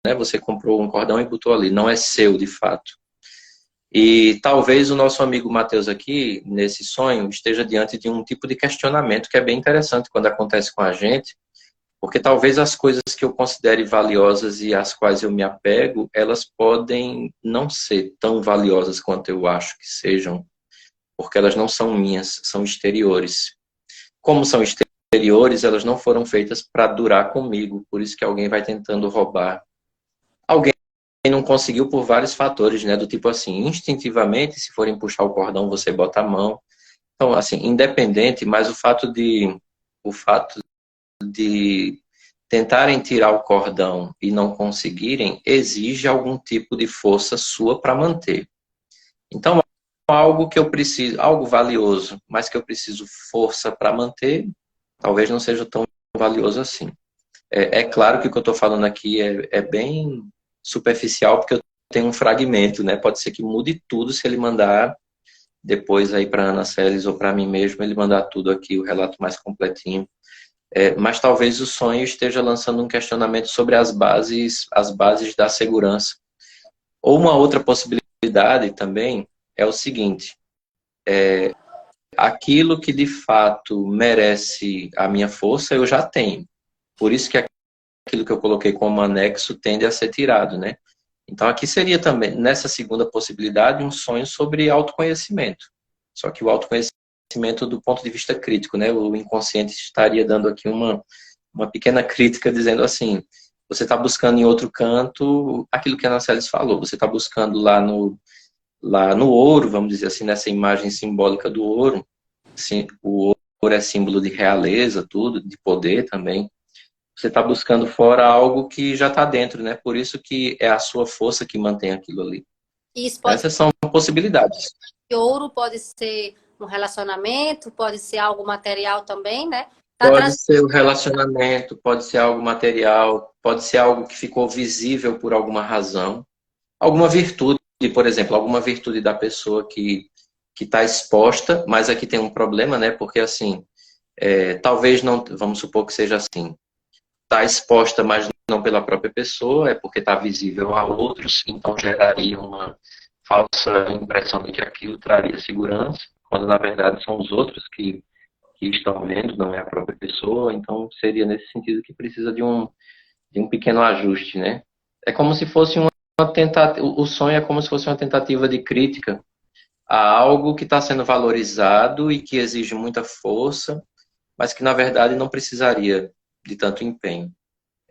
né? Você comprou um cordão e botou ali. Não é seu, de fato. E talvez o nosso amigo Matheus aqui, nesse sonho, esteja diante de um tipo de questionamento que é bem interessante quando acontece com a gente, porque talvez as coisas que eu considere valiosas e às quais eu me apego, elas podem não ser tão valiosas quanto eu acho que sejam, porque elas não são minhas, são exteriores. Como são exteriores, elas não foram feitas para durar comigo, por isso que alguém vai tentando roubar. Alguém não conseguiu por vários fatores, né? Do tipo assim, instintivamente, se forem puxar o cordão, você bota a mão. Então, assim, independente, mas o fato de tentarem tirar o cordão e não conseguirem, exige algum tipo de força sua para manter. Então, algo que eu preciso, algo valioso, mas que eu preciso força para manter, talvez não seja tão valioso assim. É claro que o que eu estou falando aqui é bem superficial, porque eu tenho um fragmento, né? Pode ser que mude tudo se ele mandar depois aí para Ana Celes ou para mim mesmo, ele mandar tudo aqui, o relato mais completinho. Mas talvez o sonho esteja lançando um questionamento sobre as bases da segurança. Ou uma outra possibilidade também é o seguinte: aquilo que de fato merece a minha força, eu já tenho. Por isso que aquilo que eu coloquei como anexo tende a ser tirado, né? Então aqui seria também, nessa segunda possibilidade, um sonho sobre autoconhecimento. Só que o autoconhecimento do ponto de vista crítico, né? O inconsciente estaria dando aqui uma pequena crítica, dizendo assim, você está buscando em outro canto aquilo que a Ana Celes falou, você está buscando lá no ouro, vamos dizer assim, nessa imagem simbólica do ouro. Sim, o ouro é símbolo de realeza, tudo, de poder também. Você está buscando fora algo que já está dentro, né? Por isso que é a sua força que mantém aquilo ali. Isso pode Essas são possibilidades. ser ouro, pode ser um relacionamento, pode ser algo material também, né? Tá Pode trazendo ser o relacionamento, pode ser algo material, pode ser algo que ficou visível por alguma razão. Alguma virtude, por exemplo, alguma virtude da pessoa que está exposta, mas aqui tem um problema, né? Porque assim, talvez não, vamos supor que seja assim. está exposta, mas não pela própria pessoa, é porque está visível a outros, então geraria uma falsa impressão de que aquilo traria segurança, quando na verdade são os outros que estão vendo, não é a própria pessoa, então seria nesse sentido que precisa de um pequeno ajuste, né? É como se fosse uma tentativa, o sonho é como se fosse uma tentativa de crítica a algo que está sendo valorizado e que exige muita força, mas que na verdade não precisaria de tanto empenho.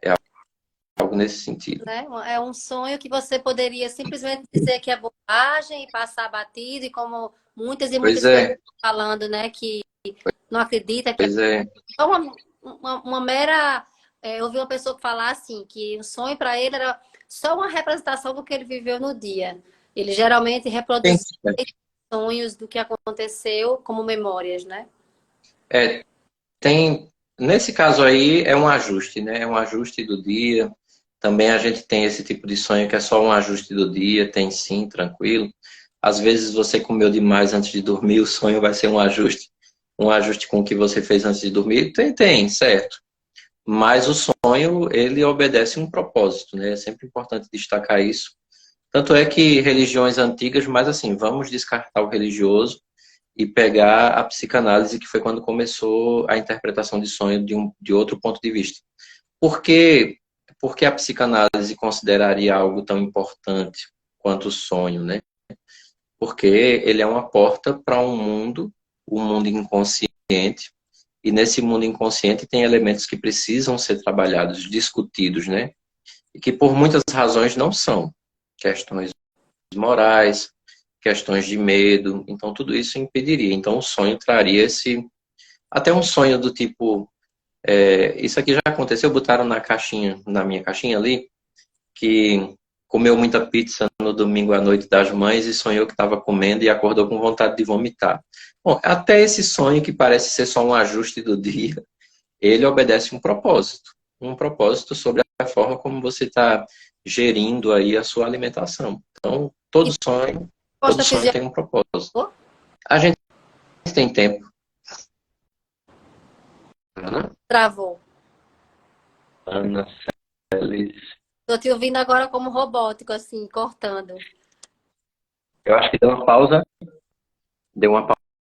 É algo nesse sentido. Né? É um sonho que você poderia simplesmente dizer que é bobagem e passar batido, e como muitas e Pois muitas pessoas é, estão falando, né, que não acredita que é pois é. só uma mera. Eu ouvi uma pessoa falar assim, que o sonho para ele era só uma representação do que ele viveu no dia. Ele geralmente reproduzia sonhos do que aconteceu como memórias, né? É, nesse caso aí é um ajuste, né? É um ajuste do dia. Também a gente tem esse tipo de sonho que é só um ajuste do dia, tem sim, tranquilo. Às vezes você comeu demais antes de dormir, o sonho vai ser um ajuste com o que você fez antes de dormir. Tem, certo. Mas o sonho, ele obedece um propósito, né? É sempre importante destacar isso. Tanto é que religiões antigas, mas assim, vamos descartar o religioso e pegar a psicanálise, que foi quando começou a interpretação de sonho de outro ponto de vista. Por que, por que a psicanálise consideraria algo tão importante quanto o sonho, né? Porque ele é uma porta para um mundo inconsciente, e nesse mundo inconsciente tem elementos que precisam ser trabalhados, discutidos, né? E que por muitas razões não são. Questões morais, questões de medo, então tudo isso impediria. Então o sonho traria até um sonho do tipo, isso aqui já aconteceu, botaram na minha caixinha ali, que comeu muita pizza no domingo à noite das mães e sonhou que estava comendo e acordou com vontade de vomitar. Bom, até esse sonho que parece ser só um ajuste do dia, ele obedece um propósito sobre a forma como você está gerindo aí a sua alimentação. Então, E todo resposta sonho fisiológica tem um propósito. A gente tem tempo, né? travou. Ana Celis. Tô te ouvindo agora como robótico, assim, cortando. Eu acho que deu uma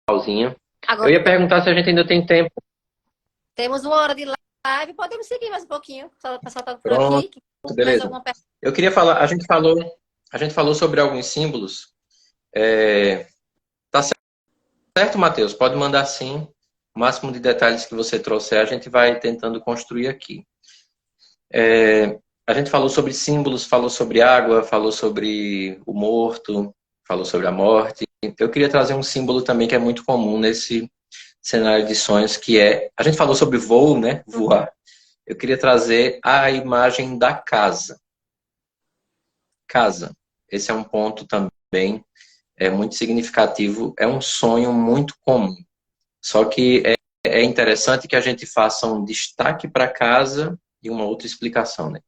pausinha. Eu Agora ia perguntar se a gente ainda tem tempo. temos 1 hora de live, podemos seguir mais um pouquinho. O pessoal tá por Pronto, aqui. Mais beleza. alguma pergunta? Eu queria falar, a gente falou sobre alguns símbolos. Tá certo, Matheus? Pode mandar sim. O máximo de detalhes que você trouxer, a gente vai tentando construir aqui. A gente falou sobre símbolos, falou sobre água, falou sobre o morto, falou sobre a morte. Eu queria trazer um símbolo também que é muito comum nesse cenário de sonhos, que a gente falou sobre voo, né? Voar. Eu queria trazer a imagem da casa. Casa. Esse é um ponto também muito significativo. É um sonho muito comum. Só que é interessante que a gente faça um destaque para casa e uma outra explicação, né?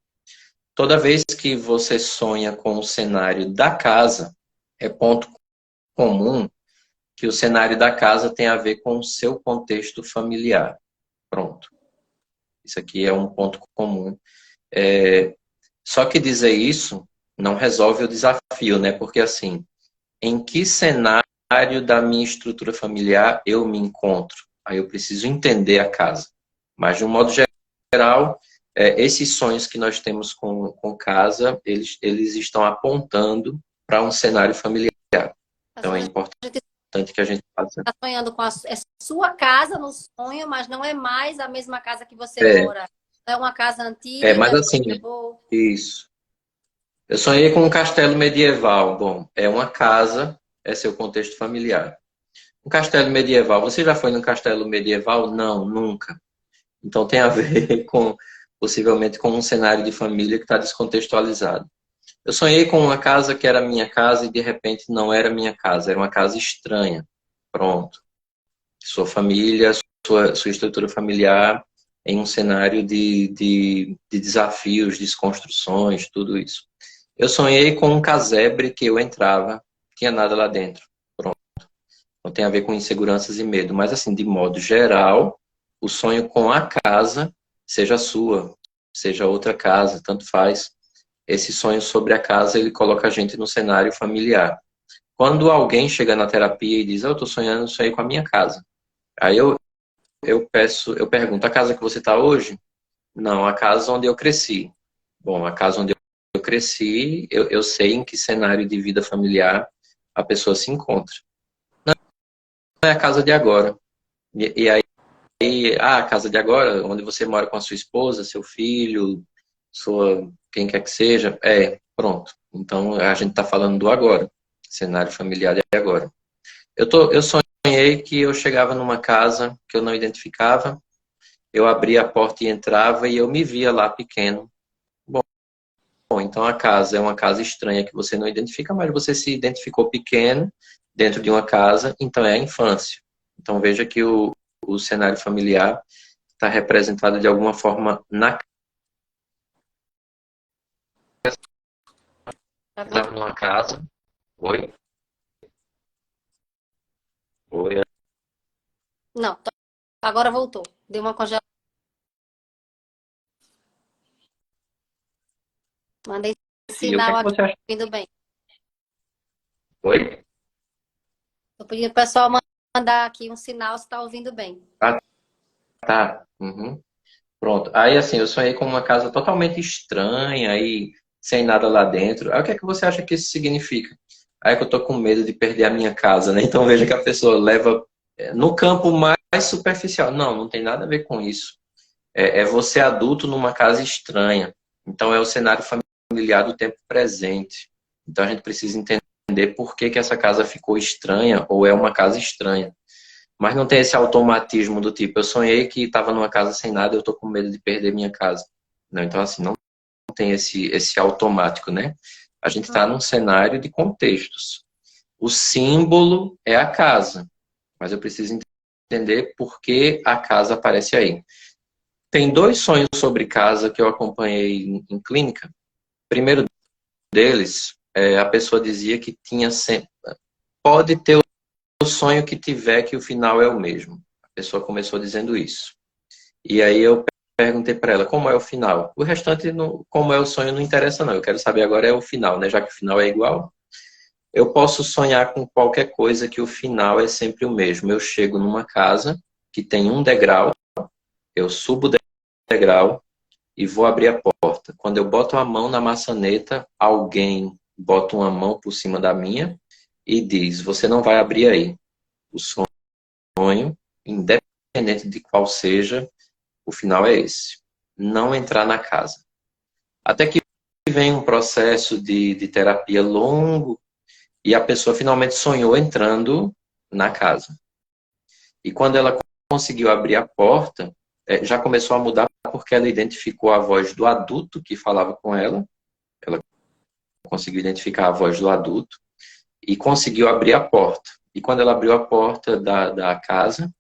Toda vez que você sonha com o cenário da casa, é ponto comum que o cenário da casa tem a ver com o seu contexto familiar. Pronto. Isso aqui é um ponto comum. Só que dizer isso não resolve o desafio, né? Porque assim, em que cenário da minha estrutura familiar eu me encontro? Aí eu preciso entender a casa. Mas de um modo geral, esses sonhos que nós temos com casa, eles estão apontando para um cenário familiar. Às Então é vezes importante a gente que a gente faça. está sonhando com a sua casa no sonho, mas não é mais a mesma casa que você É, mora. É uma casa antiga, mas que assim, acabou. isso. Eu sonhei com um castelo medieval. Bom, é uma casa, é seu contexto familiar. Um castelo medieval. Você já foi num castelo medieval? Não, nunca. Então tem a ver possivelmente com um cenário de família que está descontextualizado. Eu sonhei com uma casa que era minha casa e de repente não era minha casa, era uma casa estranha. Pronto. Sua família, sua estrutura familiar em um cenário de desafios, desconstruções, tudo isso. Eu sonhei com um casebre que eu entrava, não tinha nada lá dentro. Pronto. Não tem a ver com inseguranças e medo, mas assim, de modo geral, o sonho com a casa seja sua, seja outra casa, tanto faz. Esse sonho sobre a casa, ele coloca a gente no cenário familiar. Quando alguém chega na terapia e diz, eu estou sonhando, sonhei com a minha casa. Aí eu pergunto, a casa que você está hoje? Não, a casa onde eu cresci. Bom, a casa onde eu cresci, eu sei em que cenário de vida familiar a pessoa se encontra. Não é a casa de agora. E aí, a casa de agora, onde você mora com a sua esposa, seu filho, quem quer que seja, pronto. Então, a gente está falando do agora. Cenário familiar é agora. Eu sonhei que eu chegava numa casa que eu não identificava, eu abria a porta e entrava e eu me via lá pequeno. Bom, então a casa é uma casa estranha que você não identifica, mas você se identificou pequeno dentro de uma casa, então é a infância. Então veja que o cenário familiar está representado de alguma forma na casa, numa casa. Oi? Oi? Não, agora voltou. Deu uma congelada. Mandei E o que é sinal que aqui, você acha? ouvindo bem. Oi? Tô pedindo pro pessoal mandar aqui um sinal se está ouvindo bem. Ah, tá. Uhum. Pronto. Aí, assim, eu sonhei com uma casa totalmente estranha e sem nada lá dentro. Aí, o que é que você acha que isso significa? Aí que eu tô com medo de perder a minha casa, né? Então, veja que a pessoa leva no campo mais superficial. Não, não tem nada a ver com isso. É você adulto numa casa estranha. Então, é o cenário familiar do tempo presente. Então, a gente precisa entender por que que essa casa ficou estranha ou é uma casa estranha. Mas não tem esse automatismo do tipo, eu sonhei que estava numa casa sem nada, eu estou com medo de perder minha casa. Não, então, assim, não tem esse automático, né? A gente está num cenário de contextos. O símbolo é a casa, mas eu preciso entender por que a casa aparece aí. Tem dois sonhos sobre casa que eu acompanhei em clínica. O primeiro deles, a pessoa dizia que tinha sempre, pode ter o sonho que tiver, que o final é o mesmo. A pessoa começou dizendo isso. E aí eu perguntei para ela como é o final. O restante, como é o sonho, não interessa não. Eu quero saber agora é o final, né? Já que o final é igual. Eu posso sonhar com qualquer coisa que o final é sempre o mesmo. Eu chego numa casa que tem um degrau, eu subo o degrau e vou abrir a porta. Quando eu boto a mão na maçaneta, alguém bota uma mão por cima da minha e diz, você não vai abrir aí. O sonho, independente de qual seja, o final é esse. Não entrar na casa. Até que vem um processo de terapia longo e a pessoa finalmente sonhou entrando na casa. E quando ela conseguiu abrir a porta, já começou a mudar porque ela identificou a voz do adulto que falava com ela. Ela conseguiu identificar a voz do adulto e conseguiu abrir a porta. E quando ela abriu a porta da casa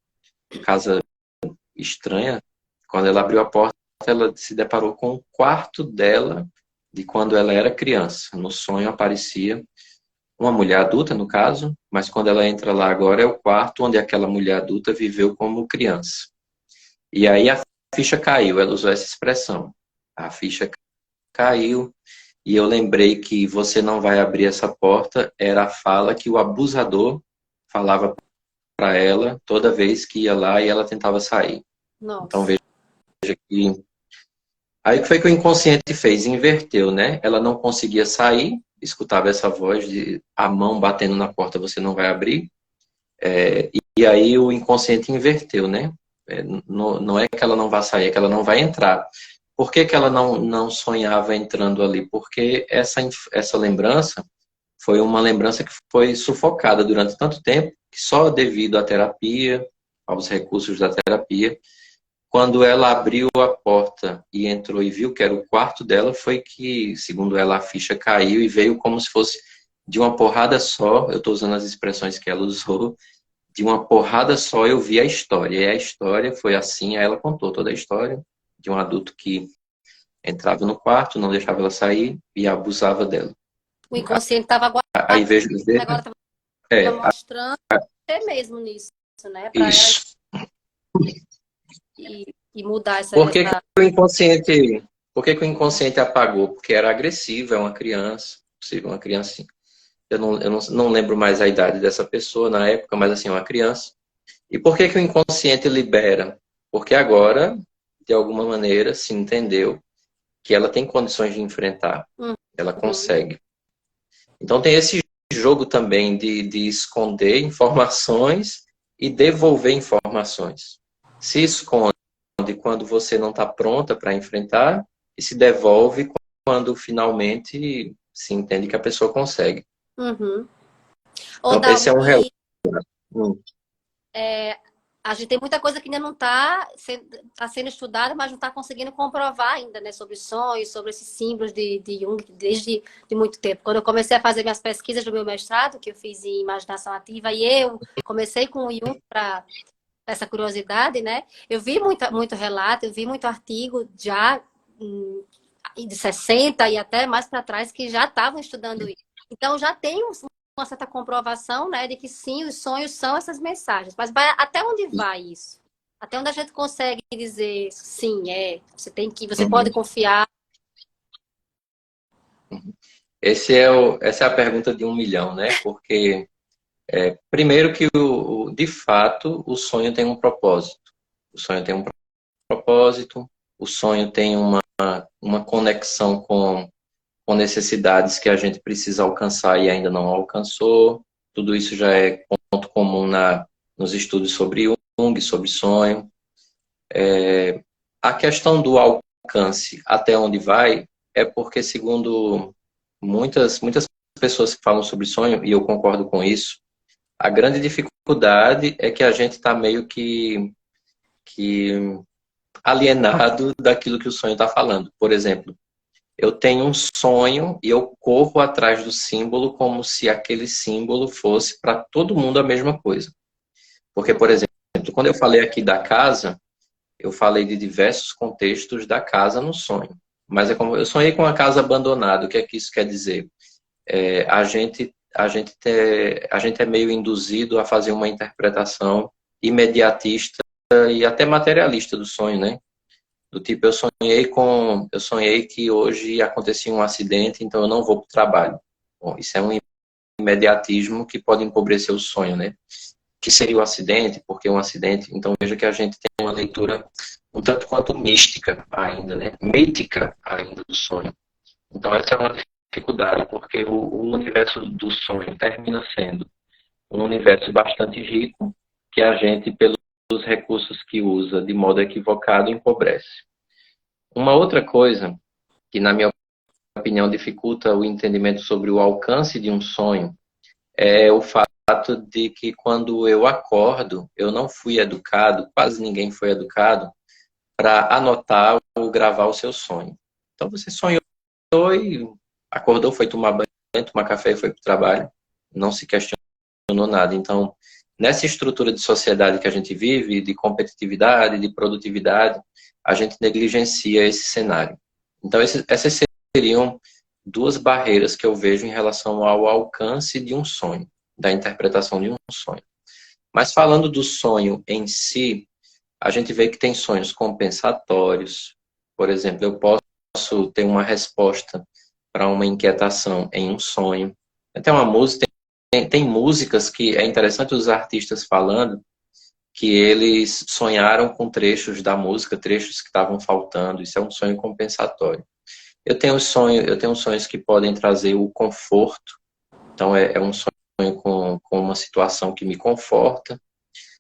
estranha, quando ela abriu a porta, ela se deparou com o quarto dela de quando ela era criança. No sonho aparecia uma mulher adulta, no caso, mas quando ela entra lá agora é o quarto onde aquela mulher adulta viveu como criança. E aí a ficha caiu, ela usou essa expressão. A ficha caiu e eu lembrei que você não vai abrir essa porta, era a fala que o abusador falava para ela toda vez que ia lá e ela tentava sair. Então Nossa. veja que aí o que foi que o inconsciente fez? Inverteu, né? Ela não conseguia sair, escutava essa voz de a mão batendo na porta, você não vai abrir. E aí o inconsciente inverteu, né? Não é que ela não vai sair, é que ela não vai entrar. Por que que ela não sonhava entrando ali? Porque essa lembrança foi uma lembrança que foi sufocada durante tanto tempo que só devido à terapia, aos recursos da terapia, quando ela abriu a porta e entrou e viu que era o quarto dela, foi que, segundo ela, a ficha caiu e veio como se fosse de uma porrada só. Eu estou usando as expressões que ela usou. De uma porrada só eu vi a história. E a história foi assim, aí ela contou toda a história de um adulto que entrava no quarto, não deixava ela sair e abusava dela. O inconsciente estava guardado, Aí vejo, agora é, estava mostrando até mesmo nisso, né? Para ela isso. e mudar essa, Por que que o inconsciente Por que que o inconsciente apagou? Porque era agressivo, é uma criança, possível, uma criancinha. Eu não lembro mais a idade dessa pessoa na época, mas assim, uma criança. E por que que o inconsciente libera? Porque agora, de alguma maneira, se entendeu que ela tem condições de enfrentar, ela Uhum. consegue. Então tem esse jogo também de esconder informações e devolver informações. Se esconde quando você não está pronta para enfrentar e se devolve quando finalmente se entende que a pessoa consegue. Uhum. Ô, Então esse Dalmo, é um relato. e a gente tem muita coisa que ainda não está tá sendo estudada, mas não está conseguindo comprovar ainda, né? Sobre sonhos, sobre esses símbolos de Jung, desde de muito tempo. Quando eu comecei a fazer minhas pesquisas do meu mestrado, que eu fiz em imaginação ativa, e eu comecei com o Jung para essa curiosidade, né? Eu vi muito relato, eu vi muito artigo já de 60 e até mais para trás que já estavam estudando isso. Então já tem uma certa comprovação, né, de que sim, os sonhos são essas mensagens. Mas até onde vai isso? Até onde a gente consegue dizer sim, você pode Uhum. confiar. Essa é a pergunta de 1 milhão, né? Porque primeiro que de fato o sonho tem um propósito. O sonho tem um propósito, o sonho tem uma conexão com necessidades que a gente precisa alcançar e ainda não alcançou. Tudo isso já é ponto comum nos estudos sobre Jung, sobre sonho. A questão do alcance, até onde vai, é porque, segundo muitas pessoas que falam sobre sonho, e eu concordo com isso, a grande dificuldade é que a gente está meio que alienado daquilo que o sonho está falando. Por exemplo, eu tenho um sonho e eu corro atrás do símbolo como se aquele símbolo fosse para todo mundo a mesma coisa. Porque, por Uhum. exemplo, quando eu falei aqui da casa, eu falei de diversos contextos da casa no sonho. Mas é como eu sonhei com a casa abandonada. O que é que isso quer dizer? A gente é meio induzido a fazer uma interpretação imediatista e até materialista do sonho, né? Do tipo, eu sonhei que hoje acontecia um acidente, então eu não vou para o trabalho. Bom, isso é um imediatismo que pode empobrecer o sonho, né? Que seria o acidente, porque um acidente. Então veja que a gente tem uma leitura um tanto quanto mística ainda, né? Mítica ainda do sonho. Então essa é uma dificuldade, porque o universo do sonho termina sendo um universo bastante rico, que a gente, pelos recursos que usa de modo equivocado, empobrece. Uma outra coisa que, na minha opinião, dificulta o entendimento sobre o alcance de um sonho é o fato de que quando eu acordo, eu não fui educado, quase ninguém foi educado, para anotar ou gravar o seu sonho. Então você sonhou e acordou, foi tomar banho, tomar café e foi para o trabalho. Não se questionou nada. Então, nessa estrutura de sociedade que a gente vive, de competitividade, de produtividade, a gente negligencia esse cenário. Então, essas seriam duas barreiras que eu vejo em relação ao alcance de um sonho, da interpretação de um sonho. Mas falando do sonho em si, a gente vê que tem sonhos compensatórios. Por exemplo, eu posso ter uma resposta para uma inquietação em um sonho. Tem uma música, tem músicas que é interessante os artistas falando que eles sonharam com trechos da música, trechos que estavam faltando. Isso é um sonho compensatório. Eu tenho sonhos que podem trazer o conforto. Então é um sonho com uma situação que me conforta.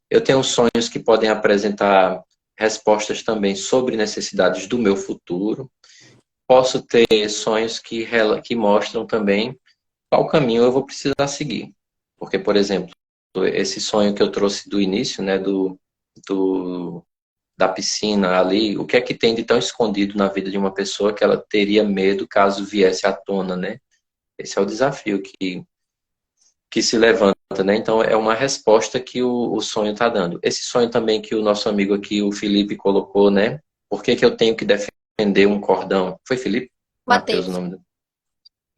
Eu tenho sonhos que podem apresentar respostas também sobre necessidades do meu futuro. Posso ter sonhos que mostram também qual caminho eu vou precisar seguir. Porque, por exemplo, esse sonho que eu trouxe do início, né, do, da piscina ali, o que é que tem de tão escondido na vida de uma pessoa que ela teria medo caso viesse à tona, né? Esse é o desafio que se levanta, né? Então, é uma resposta que o sonho está dando. Esse sonho também que o nosso amigo aqui, o Felipe, colocou, né? Por que que eu tenho que defender um cordão? Foi Felipe? Matheus o Mateus. nome dele.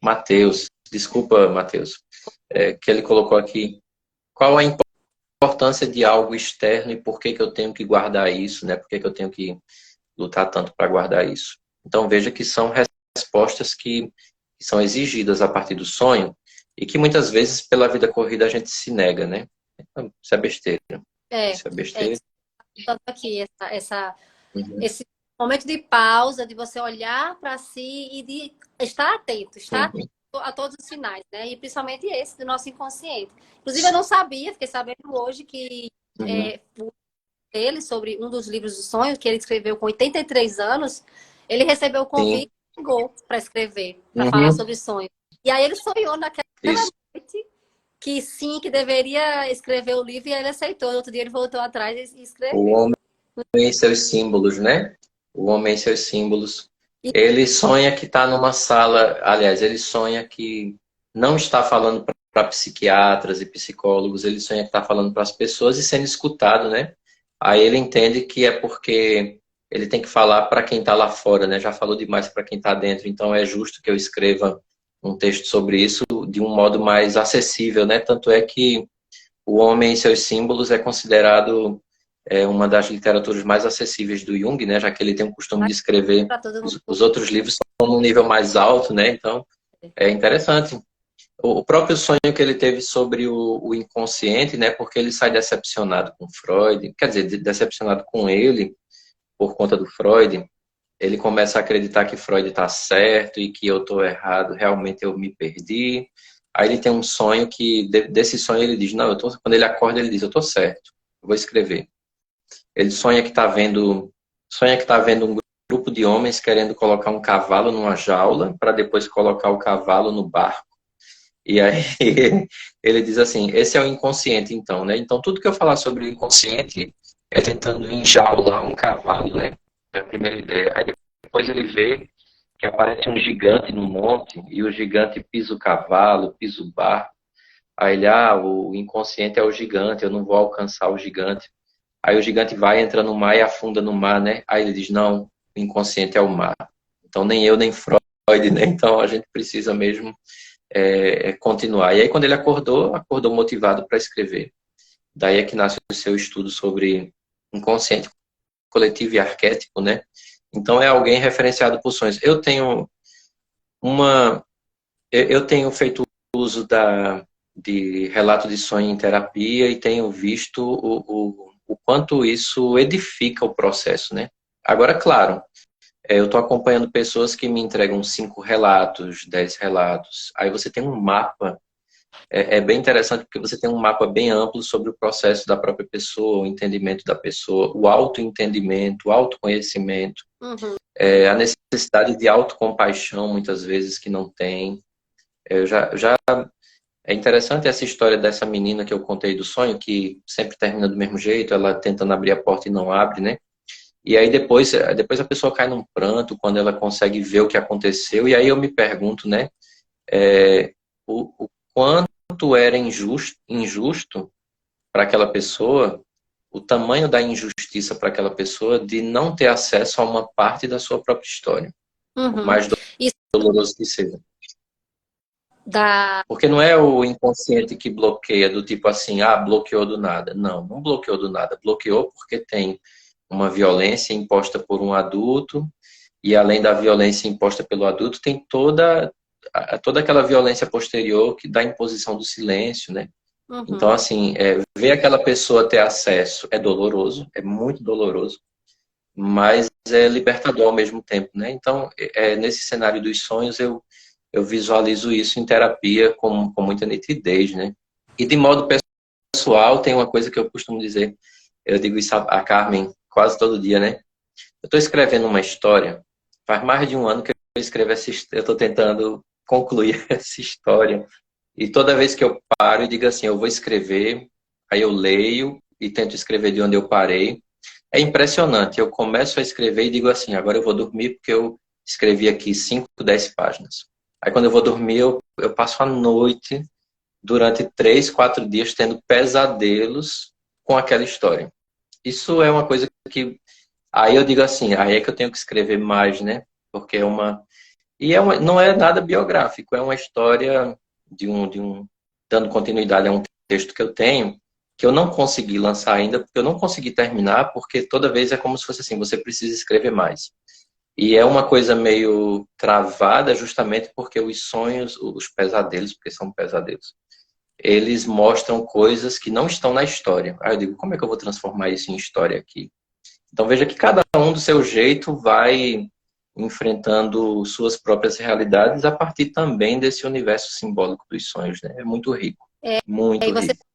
Matheus. Desculpa, Matheus. Que ele colocou aqui. Qual a importância de algo externo e por que que eu tenho que guardar isso, né? Por que que eu tenho que lutar tanto para guardar isso? Então veja que são respostas que são exigidas a partir do sonho e que muitas vezes pela vida corrida a gente se nega, né? Então, isso é besteira. É, Isso é é besteira. isso que eu tô aqui, Uhum. esse momento de pausa, de você olhar para si e de estar atento Uhum. a todos os sinais, né? E principalmente esse do nosso inconsciente. Inclusive, eu não sabia, fiquei sabendo hoje que Uhum. ele, sobre um dos livros dos sonhos, que ele escreveu com 83 anos, ele recebeu o Sim. convite e ligou para escrever, para falar Uhum. sobre sonhos. E aí ele sonhou naquela Isso. noite que sim, que deveria escrever o livro, e ele aceitou. No outro dia ele voltou atrás e O escreveu. homem e seus símbolos, né? O homem e seus símbolos. E Ele sonha que está numa sala, aliás, ele sonha que não está falando para psiquiatras e psicólogos, ele sonha que está falando para as pessoas e sendo escutado, né? Aí ele entende que é porque ele tem que falar para quem está lá fora, né? Já falou demais para quem está dentro, então é justo que eu escreva um texto sobre isso de um modo mais acessível, né? Tanto é que o homem e seus símbolos é considerado uma das literaturas mais acessíveis do Jung, né? Já que ele tem o costume de escrever para todo os mundo. outros livros são num nível mais alto, né? Então é interessante. O próprio sonho que ele teve sobre o inconsciente, né? Porque ele sai decepcionado com Freud, quer dizer, decepcionado com ele por conta do Freud. Ele começa a acreditar que Freud está certo e que eu estou errado, realmente eu me perdi. Aí ele tem um sonho que, desse sonho ele diz, não, quando ele acorda ele diz, eu estou certo, eu vou escrever. Ele sonha que tá vendo um grupo de homens querendo colocar um cavalo numa jaula para depois colocar o cavalo no barco. E aí ele diz assim, esse é o inconsciente então, né? Então tudo que eu falar sobre o inconsciente é tentando enjaular um cavalo, né? É a primeira ideia. Aí depois ele vê que aparece um gigante no monte e o gigante pisa o cavalo, pisa o barco. Aí ele, o inconsciente é o gigante, eu não vou alcançar o gigante. Aí o gigante vai, entra no mar e afunda no mar, né? Aí ele diz, não, o inconsciente é o mar. Então nem eu, nem Freud, né? Então a gente precisa mesmo continuar. E aí quando ele acordou motivado para escrever. Daí é que nasce o seu estudo sobre inconsciente coletivo e arquétipo, né? Então é alguém referenciado por sonhos. Uma, eu tenho feito uso de relato de sonho em terapia e tenho visto o quanto isso edifica o processo, né? Agora, claro, eu estou acompanhando pessoas que me entregam 5 relatos, 10 relatos. Aí você tem um mapa. É bem interessante porque você tem um mapa bem amplo sobre o processo da própria pessoa, o entendimento da pessoa, o autoentendimento, o autoconhecimento, Uhum. a necessidade de autocompaixão, muitas vezes, que não tem. Já é interessante essa história dessa menina que eu contei do sonho, que sempre termina do mesmo jeito, ela tentando abrir a porta e não abre, né? E aí depois a pessoa cai num pranto quando ela consegue ver o que aconteceu. E aí eu me pergunto, né? O quanto era injusto para aquela pessoa, o tamanho da injustiça para aquela pessoa de não ter acesso a uma parte da sua própria história, por Uhum. mais Isso doloroso que seja. da. Porque não é o inconsciente que bloqueia, do tipo assim, bloqueou do nada. Não, não bloqueou do nada. Bloqueou porque tem uma violência imposta por um adulto, e além da violência imposta pelo adulto, tem toda aquela violência posterior que dá imposição do silêncio, né? Então, Uhum. assim, ver aquela pessoa ter acesso é doloroso, é muito doloroso, mas é libertador ao mesmo tempo, né? Então, nesse cenário dos sonhos, eu visualizo isso em terapia com muita nitidez, né? E de modo pessoal, tem uma coisa que eu costumo dizer, eu digo isso a Carmen quase todo dia, né? Eu estou escrevendo uma história, faz mais de um ano que eu escrevo eu estou tentando concluir essa história, e toda vez que eu paro e digo assim, eu vou escrever, aí eu leio e tento escrever de onde eu parei. É impressionante, eu começo a escrever e digo assim, agora eu vou dormir porque eu escrevi aqui 5, 10 páginas. Aí quando eu vou dormir, eu passo a noite, durante 3, 4 dias, tendo pesadelos com aquela história. Isso é uma coisa que aí eu digo assim, aí é que eu tenho que escrever mais, né? Porque não é nada biográfico, é uma história dando continuidade a um texto que eu tenho, que eu não consegui lançar ainda, porque eu não consegui terminar, porque toda vez é como se fosse assim, você precisa escrever mais. E é uma coisa meio travada justamente porque os sonhos, os pesadelos, porque são pesadelos, eles mostram coisas que não estão na história. Aí eu digo, como é que eu vou transformar isso em história aqui? Então veja que cada um do seu jeito vai enfrentando suas próprias realidades a partir também desse universo simbólico dos sonhos, né? É muito rico, Aí muito você rico.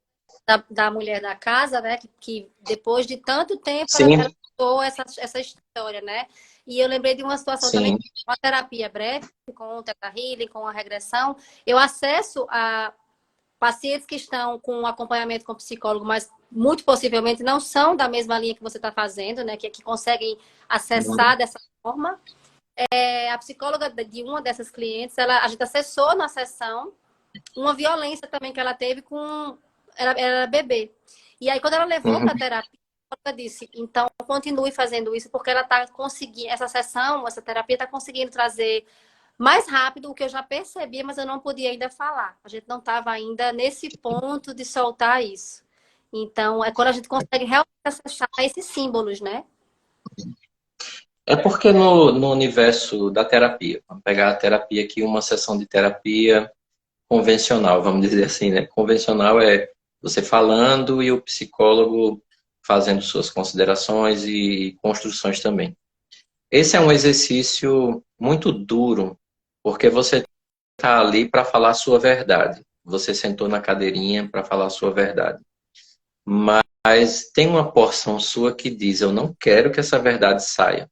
da mulher da casa, né? Que depois de tanto tempo ela Sim, contou essa história, né? E eu lembrei de uma situação também, sim. uma terapia breve, com o Theta Healing, com a regressão. Eu acesso a pacientes que estão com acompanhamento com psicólogo, mas muito possivelmente não são da mesma linha que você está fazendo, né? Que conseguem acessar dessa forma. A psicóloga de uma dessas clientes, a gente acessou na sessão uma violência também que ela teve com. Ela era bebê. E aí, quando ela levou Uhum. para terapia, ela disse: então, continue fazendo isso, porque ela está conseguindo. Essa sessão, essa terapia está conseguindo trazer mais rápido o que eu já percebia, mas eu não podia ainda falar. A gente não estava ainda nesse ponto de soltar isso. Então, é quando a gente consegue realmente acessar esses símbolos, né? É porque no universo da terapia, vamos pegar a terapia aqui, uma sessão de terapia convencional, vamos dizer assim, né? Convencional é você falando e o psicólogo fazendo suas considerações e construções também. Esse é um exercício muito duro, porque você está ali para falar a sua verdade. Você sentou na cadeirinha para falar a sua verdade. Mas tem uma porção sua que diz: eu não quero que essa verdade saia.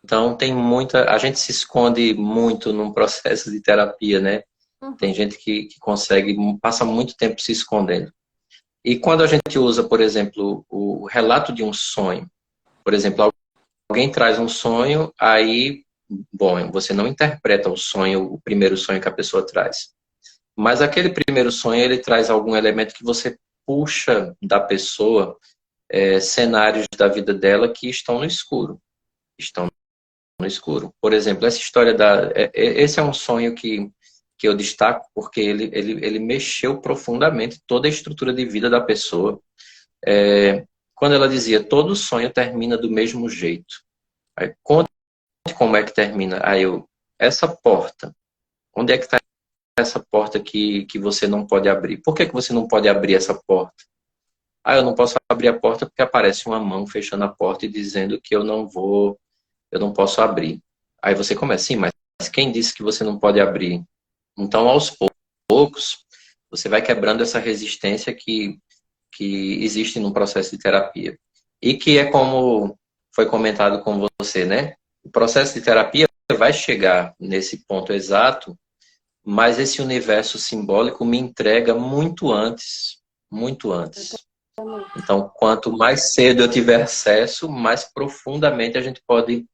Então tem muita. A gente se esconde muito num processo de terapia, né? Tem Uhum. gente que consegue, passa muito tempo se escondendo. E quando a gente usa, por exemplo, o relato de um sonho, por exemplo, alguém traz um sonho, aí, bom, você não interpreta o sonho, o primeiro sonho que a pessoa traz. Mas aquele primeiro sonho, ele traz algum elemento que você puxa da pessoa, cenários da vida dela que estão no escuro. Estão no escuro. Por exemplo, essa história esse é um sonho que eu destaco porque ele mexeu profundamente toda a estrutura de vida da pessoa. Quando ela dizia, todo sonho termina do mesmo jeito. Aí, conte como é que termina. Essa porta, onde é que está essa porta que você não pode abrir? Por que você não pode abrir essa porta? Eu não posso abrir a porta porque aparece uma mão fechando a porta e dizendo que eu não posso abrir. Aí você começa, sim, mas quem disse que você não pode abrir? Então, aos poucos, você vai quebrando essa resistência que existe no processo de terapia. E que é como foi comentado com você, né? O processo de terapia vai chegar nesse ponto exato, mas esse universo simbólico me entrega muito antes, muito antes. Então, quanto mais cedo eu tiver acesso, mais profundamente a gente pode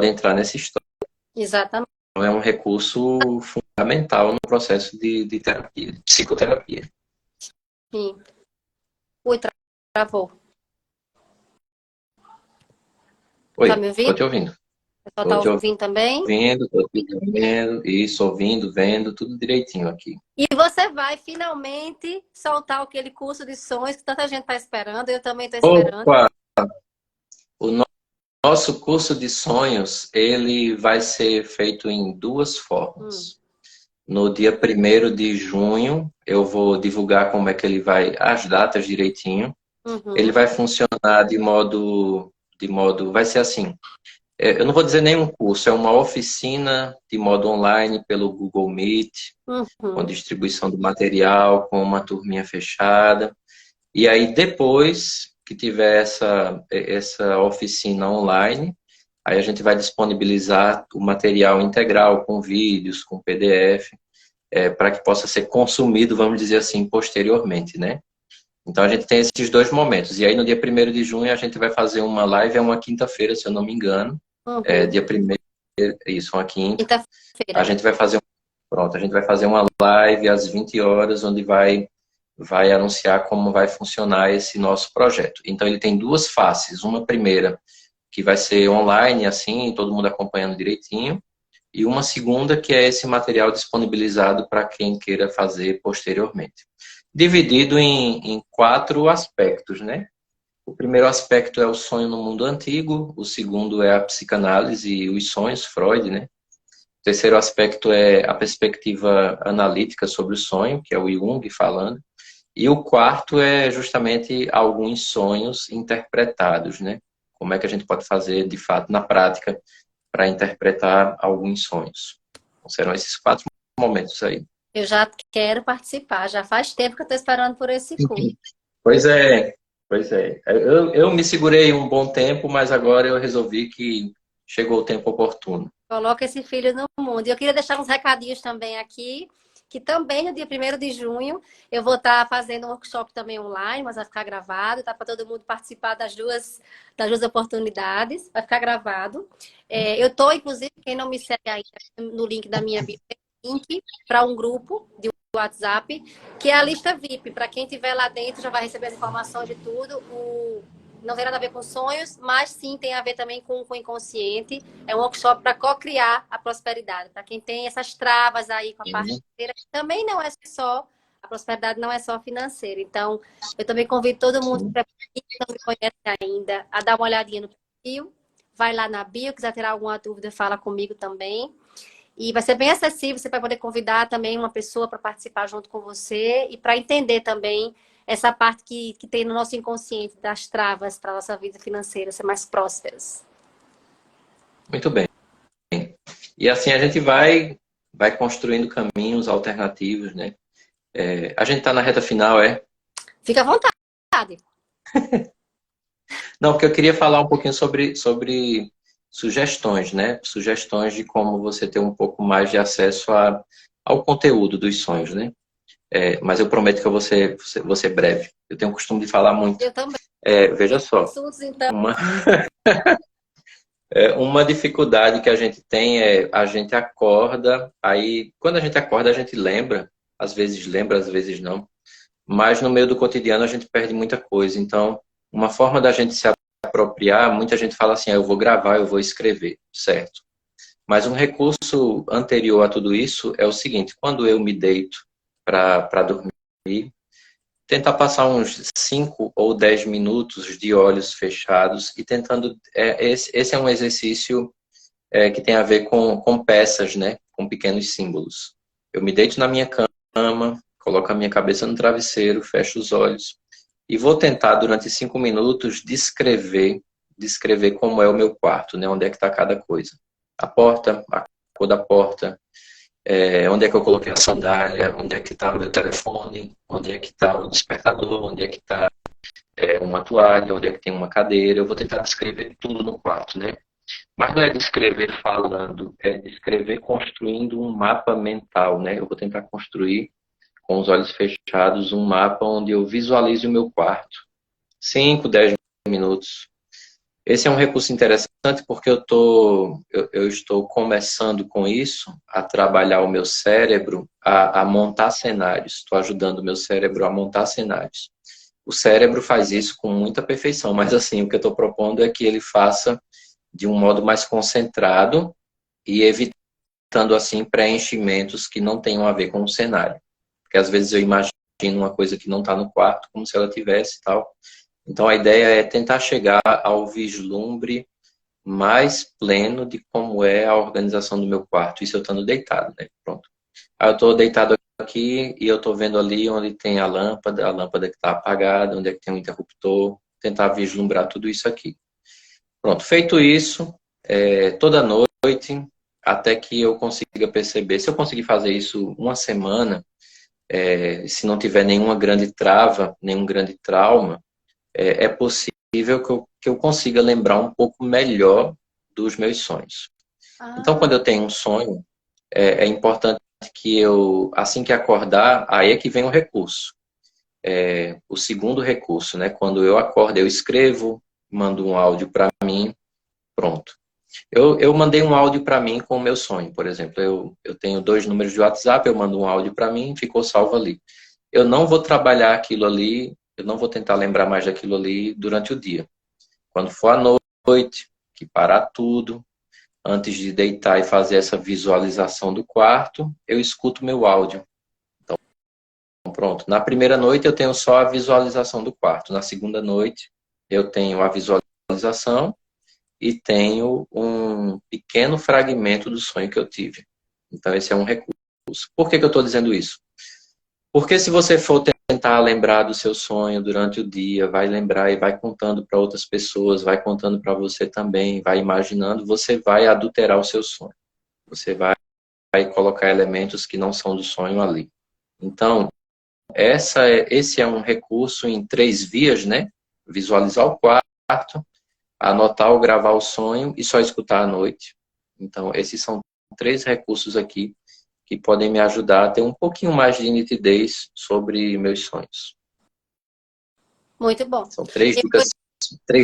entrar nessa história. Exatamente. Então, é um recurso fundamental no processo de terapia, de psicoterapia. Sim. Ui, travou. Tá Oi, me estou ouvindo? te ouvindo. O pessoal Estou tá te ouvindo também? ouvindo, estou te ouvindo, isso, ouvindo, vendo, tudo direitinho aqui. E você vai finalmente soltar aquele curso de sonhos que tanta gente está esperando, eu também estou esperando. Opa! O nosso curso de sonhos, ele vai ser feito em duas Hum, formas. No dia 1º de junho, eu vou divulgar como é que ele vai, as datas direitinho. Ele uhum, vai funcionar vai ser assim. Eu não vou dizer nenhum curso, é uma oficina de modo online pelo Google Meet, com uhum. distribuição do material, com uma turminha fechada. E aí, depois que tiver essa oficina online, aí a gente vai disponibilizar o material integral, com vídeos, com PDF, para que possa ser consumido, vamos dizer assim, posteriormente, né? Então a gente tem esses dois momentos. E aí no dia 1º de junho a gente vai fazer uma live, é uma quinta-feira, se eu não me engano. Uhum. Dia 1º, isso, uma quinta. A Quinta-feira. gente vai fazer, pronto, a gente vai fazer uma live às 20 horas, onde vai anunciar como vai funcionar esse nosso projeto. Então ele tem duas faces. Uma primeira, que vai ser online, assim, todo mundo acompanhando direitinho. E uma segunda, que é esse material disponibilizado para quem queira fazer posteriormente. Dividido em quatro aspectos, né? O primeiro aspecto é o sonho no mundo antigo, o segundo é a psicanálise e os sonhos, Freud, né? O terceiro aspecto é a perspectiva analítica sobre o sonho, que é o Jung falando. E o quarto é justamente alguns sonhos interpretados, né? Como é que a gente pode fazer, de fato, na prática, para interpretar alguns sonhos. Então, serão esses 4 momentos aí. Eu já quero participar, já faz tempo que eu estou esperando por esse curso. Pois é, pois é. Eu me segurei um bom tempo, mas agora eu resolvi que chegou o tempo oportuno. Coloca esse filho no mundo. E eu queria deixar uns recadinhos também aqui, que também no dia 1º de junho eu vou estar fazendo um workshop também online, mas vai ficar gravado, tá para todo mundo participar das duas oportunidades, vai ficar gravado. Eu estou, inclusive, quem não me segue ainda, no link da minha bio, link para um grupo de WhatsApp, que é a lista VIP. Para quem estiver lá dentro já vai receber as informações de tudo. Não tem nada a ver com sonhos, mas sim tem a ver também com o inconsciente. É um workshop para co-criar a prosperidade. Para quem tem essas travas aí com a parte financeira, que também não é só, a prosperidade não é só financeira. Então, eu também convido todo mundo que não me conhece ainda a dar uma olhadinha no perfil. Vai lá na bio, quiser ter alguma dúvida, fala comigo também. E vai ser bem acessível, você vai poder convidar também uma pessoa para participar junto com você e para entender também essa parte que tem no nosso inconsciente das travas para a nossa vida financeira ser mais prósperas. Muito bem. E assim a gente vai construindo caminhos alternativos, né? A gente está na reta final, Fica à vontade. Não, porque eu queria falar um pouquinho sobre sugestões, né? Sugestões de como você ter um pouco mais de acesso ao conteúdo dos sonhos, né? Mas eu prometo que eu vou ser breve. Eu tenho o costume de falar muito. Eu também. Veja só, Assuntos, então. uma dificuldade que a gente tem é a gente acorda, aí quando a gente acorda a gente lembra, às vezes não, mas no meio do cotidiano a gente perde muita coisa. Então, uma forma da gente se apropriar, muita gente fala assim, eu vou gravar, eu vou escrever, certo? Mas um recurso anterior a tudo isso é o seguinte, quando eu me deito para dormir, tentar passar uns 5 ou 10 minutos de olhos fechados e tentando... esse é um exercício que tem a ver com peças, né? Com pequenos símbolos. Eu me deito na minha cama, coloco a minha cabeça no travesseiro, fecho os olhos e vou tentar, durante 5 minutos, descrever como é o meu quarto, né? Onde é que está cada coisa. A porta, a cor da porta, onde é que eu coloquei a sandália, onde é que está o meu telefone, onde é que está o despertador, onde é que está uma toalha, onde é que tem uma cadeira. Eu vou tentar descrever tudo no quarto, né? Mas não é descrever falando, é descrever construindo um mapa mental, né? Eu vou tentar construir, com os olhos fechados, um mapa onde eu visualize o meu quarto. 5, 10 minutos. Esse é um recurso interessante porque eu estou começando com isso, a trabalhar o meu cérebro, a montar cenários. Estou ajudando o meu cérebro a montar cenários. O cérebro faz isso com muita perfeição, mas assim, o que eu estou propondo é que ele faça de um modo mais concentrado e evitando assim preenchimentos que não tenham a ver com o cenário. Porque às vezes eu imagino uma coisa que não está no quarto, como se ela tivesse e tal. Então, a ideia é tentar chegar ao vislumbre mais pleno de como é a organização do meu quarto. Isso eu estando deitado, né? Pronto. Aí eu estou deitado aqui e eu estou vendo ali onde tem a lâmpada que está apagada, onde é que tem um interruptor, tentar vislumbrar tudo isso aqui. Pronto, feito isso, toda noite, até que eu consiga perceber. Se eu conseguir fazer isso uma semana, se não tiver nenhuma grande trava, nenhum grande trauma, é possível que eu consiga lembrar um pouco melhor dos meus sonhos. Então, quando eu tenho um sonho, é importante que eu, assim que acordar, aí é que vem o recurso. O segundo recurso, né? Quando eu acordo, eu escrevo, mando um áudio para mim, pronto. Eu mandei um áudio para mim com o meu sonho, por exemplo. Eu tenho 2 números de WhatsApp, eu mando um áudio para mim, ficou salvo ali. Eu não vou trabalhar aquilo ali, eu não vou tentar lembrar mais daquilo ali durante o dia. Quando for à noite, que parar tudo, antes de deitar e fazer essa visualização do quarto, eu escuto meu áudio. Então, pronto. Na primeira noite eu tenho só a visualização do quarto. Na segunda noite, eu tenho a visualização e tenho um pequeno fragmento do sonho que eu tive. Então, esse é um recurso. Por que que eu estou dizendo isso? Porque se você for tentar lembrar do seu sonho durante o dia, vai lembrar e vai contando para outras pessoas, vai contando para você também, vai imaginando, você vai adulterar o seu sonho. Você vai colocar elementos que não são do sonho ali. Então, esse é um recurso em 3 vias, né? Visualizar o quarto, anotar ou gravar o sonho e só escutar à noite. Então, esses são 3 recursos aqui que podem me ajudar a ter um pouquinho mais de nitidez sobre meus sonhos. Muito bom. São 3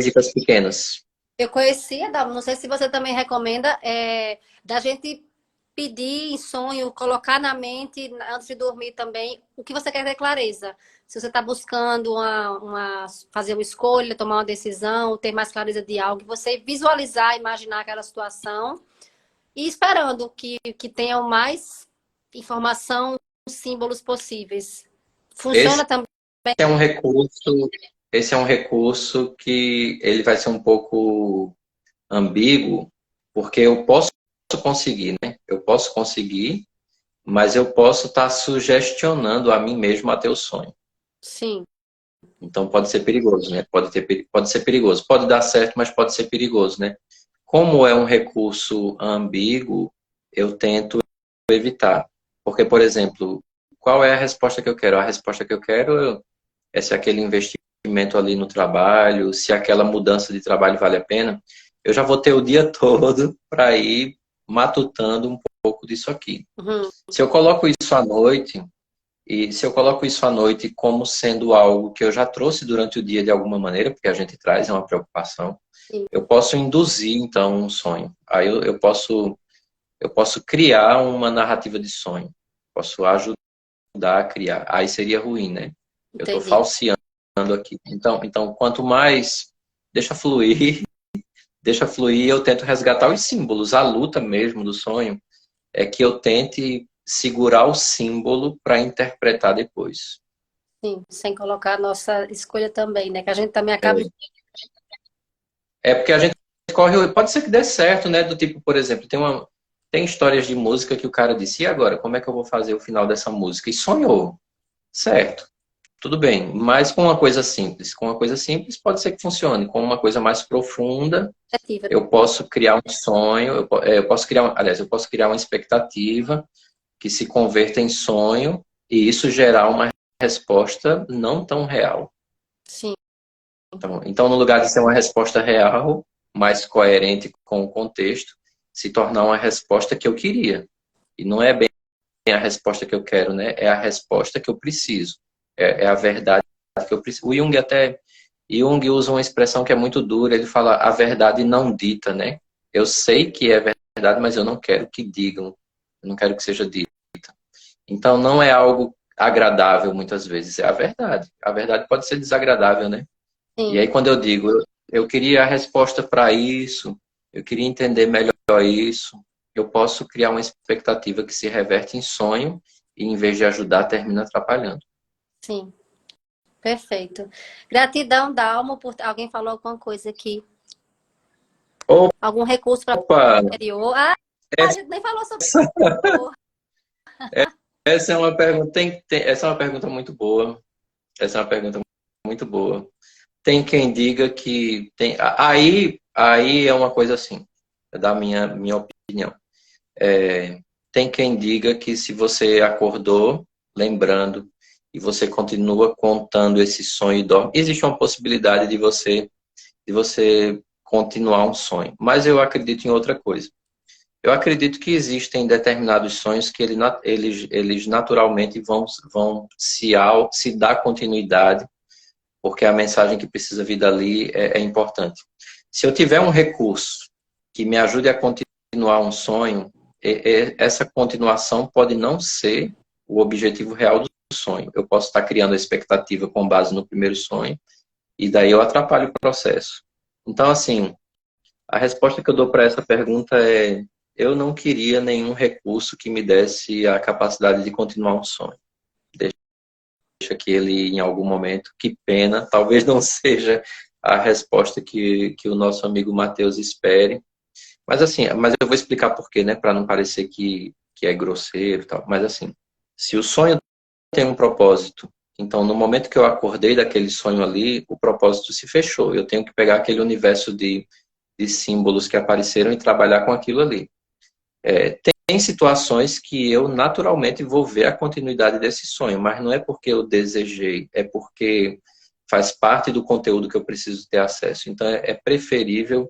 dicas pequenas. Eu conhecia, não sei se você também recomenda, da gente pedir em sonho, colocar na mente, antes de dormir também, o que você quer ter clareza. Se você está buscando fazer uma escolha, tomar uma decisão, ter mais clareza de algo, você visualizar, imaginar aquela situação e esperando que tenham mais informação, símbolos possíveis. Funciona Esse também. é um recurso, esse é um recurso que ele vai ser um pouco ambíguo, porque eu posso conseguir, né? Eu posso conseguir, mas eu posso estar sugestionando a mim mesmo a ter o sonho. Sim. Então pode ser perigoso, né? Pode ser perigoso. Pode dar certo, mas pode ser perigoso, né? Como é um recurso ambíguo, eu tento evitar. Porque, por exemplo, qual é a resposta que eu quero? A resposta que eu quero é se aquele investimento ali no trabalho, se aquela mudança de trabalho vale a pena. Eu já vou ter o dia todo para ir matutando um pouco disso aqui. Uhum. Se eu coloco isso à noite, e se eu coloco isso à noite como sendo algo que eu já trouxe durante o dia de alguma maneira, porque a gente traz, é uma preocupação, Sim. eu posso induzir, então, um sonho. Aí eu posso criar uma narrativa de sonho. Posso ajudar a criar. Aí seria ruim, né? Eu estou Entendi. falseando aqui. Então, quanto mais deixa fluir, eu tento resgatar os símbolos. A luta mesmo do sonho é que eu tente segurar o símbolo para interpretar depois. Sim, sem colocar a nossa escolha também, né? Que a gente também acaba. É, porque a gente corre. Pode ser que dê certo, né? Do tipo, por exemplo, tem histórias de música que o cara disse, e agora, como é que eu vou fazer o final dessa música? E sonhou. Certo. Tudo bem. Mas com uma coisa simples. Com uma coisa simples pode ser que funcione. Com uma coisa mais profunda, Expectativa. eu posso criar um sonho, eu posso criar, aliás, eu posso criar uma expectativa que se converta em sonho e isso gerar uma resposta não tão real. Sim, Então, no lugar de ser uma resposta real, mais coerente com o contexto, se tornar uma resposta que eu queria. E não é bem a resposta que eu quero, né? É a resposta que eu preciso. É a verdade que eu preciso. Jung usa uma expressão que é muito dura, ele fala a verdade não dita, né? Eu sei que é verdade, mas eu não quero que digam, eu não quero que seja dita. Então não é algo agradável muitas vezes, é a verdade. A verdade pode ser desagradável, né? E sim, aí quando eu digo, eu queria a resposta para isso, eu queria entender melhor isso, eu posso criar uma expectativa que se reverte em sonho e em vez de ajudar, termina atrapalhando. sim. Perfeito. Gratidão, Dalmo, por alguém falou alguma coisa aqui. Algum recurso para Opa, o interior. Ah, a essa gente nem falou sobre isso. essa é uma pergunta, essa é uma pergunta muito boa. Essa é uma pergunta muito boa. Tem quem diga que tem. Aí é uma coisa assim, é da minha opinião. Tem quem diga que se você acordou lembrando e você continua contando esse sonho e dorme, existe uma possibilidade de você continuar um sonho. Mas eu acredito em outra coisa. Eu acredito que existem determinados sonhos que eles naturalmente vão se dar continuidade, porque a mensagem que precisa vir dali é importante. Se eu tiver um recurso que me ajude a continuar um sonho, essa continuação pode não ser o objetivo real do sonho. Eu posso estar criando a expectativa com base no primeiro sonho, e daí eu atrapalho o processo. Então, assim, a resposta que eu dou para essa pergunta é: eu não queria nenhum recurso que me desse a capacidade de continuar um sonho. Deixa que ele, em algum momento, que pena, talvez não seja a resposta que o nosso amigo Matheus espere. Mas assim, mas eu vou explicar por quê, né? Para não parecer que é grosseiro e tal. Mas assim, se o sonho tem um propósito, então no momento que eu acordei daquele sonho ali, o propósito se fechou. Eu tenho que pegar aquele universo de símbolos que apareceram e trabalhar com aquilo ali. Tem situações que eu naturalmente vou ver a continuidade desse sonho, mas não é porque eu desejei, é porque faz parte do conteúdo que eu preciso ter acesso. Então é preferível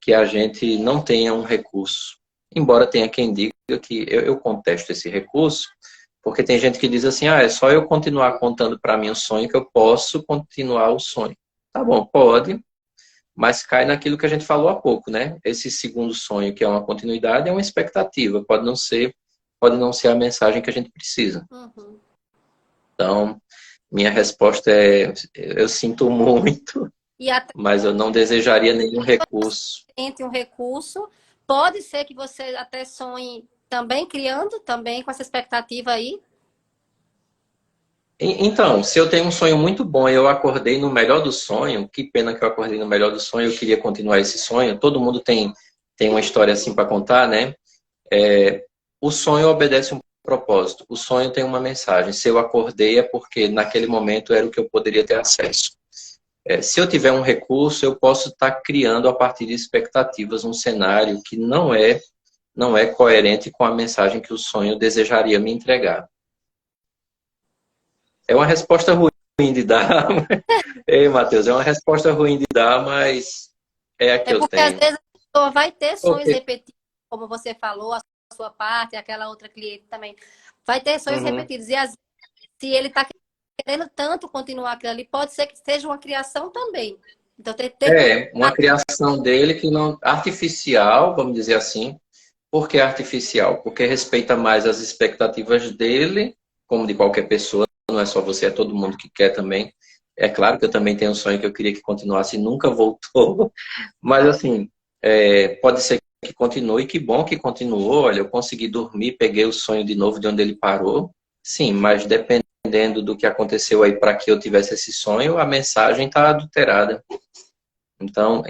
que a gente não tenha um recurso. Embora tenha quem diga que eu contesto esse recurso, porque tem gente que diz assim, é só eu continuar contando para mim o sonho que eu posso continuar o sonho. Tá bom, pode, mas cai naquilo que a gente falou há pouco, né? Esse segundo sonho, que é uma continuidade, é uma expectativa, pode não ser a mensagem que a gente precisa. Uhum. Então, minha resposta é, eu sinto muito, E até mas eu não desejaria nenhum recurso. entre um recurso, pode ser que você até sonhe também criando, também com essa expectativa aí. Então, se eu tenho um sonho muito bom e eu acordei no melhor do sonho, que pena que eu acordei no melhor do sonho, eu queria continuar esse sonho. Todo mundo tem uma história assim para contar, né? O sonho obedece um propósito, o sonho tem uma mensagem. Se eu acordei é porque naquele momento era o que eu poderia ter acesso. Se eu tiver um recurso, eu posso estar criando a partir de expectativas um cenário que não é coerente com a mensagem que o sonho desejaria me entregar. É uma resposta ruim de dar. Ei, Matheus, é uma resposta ruim de dar, mas é a que É eu porque às tenho. vezes a pessoa vai ter sonhos Porque, repetidos, como você falou, a sua parte, aquela outra cliente também. Vai ter sonhos uhum, repetidos. E às vezes, se ele está querendo tanto continuar aquilo ali, pode ser que seja uma criação também. Então, ter uma criação dele que não artificial, vamos dizer assim. Por que artificial? Porque respeita mais as expectativas dele, como de qualquer pessoa, não é só você, é todo mundo que quer também. É claro que eu também tenho um sonho que eu queria que continuasse e nunca voltou, mas assim, pode ser que continue, que bom que continuou. Olha, eu consegui dormir, peguei o sonho de novo de onde ele parou. Sim, mas dependendo do que aconteceu aí para que eu tivesse esse sonho, a mensagem está adulterada. Então,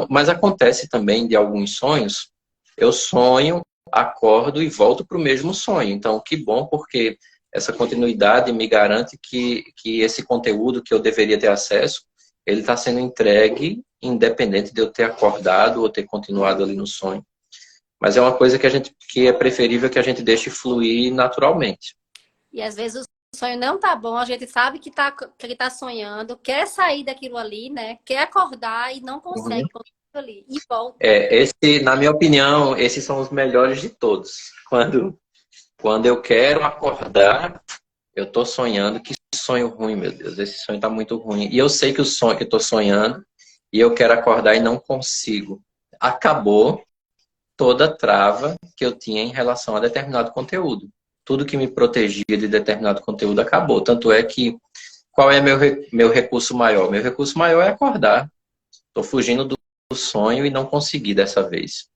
mas acontece também de alguns sonhos, eu sonho, acordo e volto para o mesmo sonho. Então, que bom, porque essa continuidade me garante que esse conteúdo que eu deveria ter acesso, ele está sendo entregue independente de eu ter acordado ou ter continuado ali no sonho. Mas é uma coisa que é preferível que a gente deixe fluir naturalmente. E às vezes o sonho não tá bom, a gente sabe que tá sonhando, quer sair daquilo ali, né? Quer acordar e não Uhum. consegue com aquilo ali. E volta. Na minha opinião, esses são os melhores de todos. Quando eu quero acordar, eu tô sonhando. Que sonho ruim, meu Deus. Esse sonho tá muito ruim. E eu sei que o sonho que eu tô sonhando e eu quero acordar e não consigo. Acabou toda a trava que eu tinha em relação a determinado conteúdo. Tudo que me protegia de determinado conteúdo acabou. Tanto é que, qual é meu recurso maior? Meu recurso maior é acordar. Tô fugindo do sonho e não consegui dessa vez.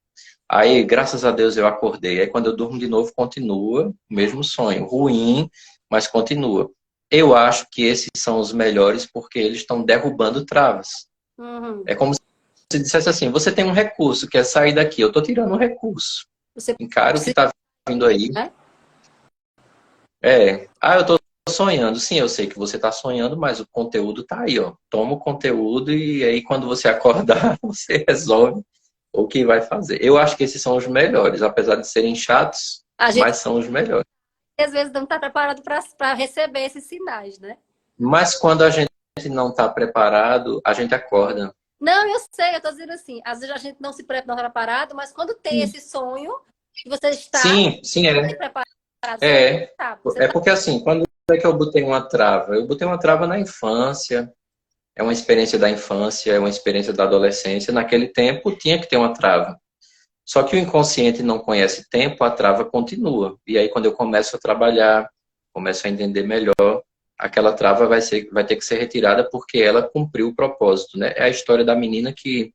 Aí, graças a Deus, eu acordei. Aí, quando eu durmo de novo, continua o mesmo sonho. Ruim, mas continua. Eu acho que esses são os melhores porque eles estão derrubando travas. Uhum. É como se dissesse assim, você tem um recurso, que é sair daqui. Eu estou tirando um recurso. Você Encara o que precisa, está vindo aí. né? Eu estou sonhando. Sim, eu sei que você está sonhando, mas o conteúdo está aí, ó. Toma o conteúdo e aí quando você acordar, você resolve o que vai fazer. Eu acho que esses são os melhores, apesar de serem chatos, A gente mas são os melhores. às vezes não está preparado para receber esses sinais, né? Mas quando a gente não está preparado, a gente acorda. Não, eu sei, eu tô dizendo assim, às vezes a gente não se não está preparado, mas quando tem esse sonho que você está Sim, sim, preparado, é. você É tá. porque assim, quando é que eu botei uma trava? Eu botei uma trava na infância, é uma experiência da infância, é uma experiência da adolescência. Naquele tempo tinha que ter uma trava. Só que o inconsciente não conhece tempo, a trava continua. E aí, quando eu começo a trabalhar, começo a entender melhor, aquela trava vai ter que ser retirada porque ela cumpriu o propósito, né? É a história da menina que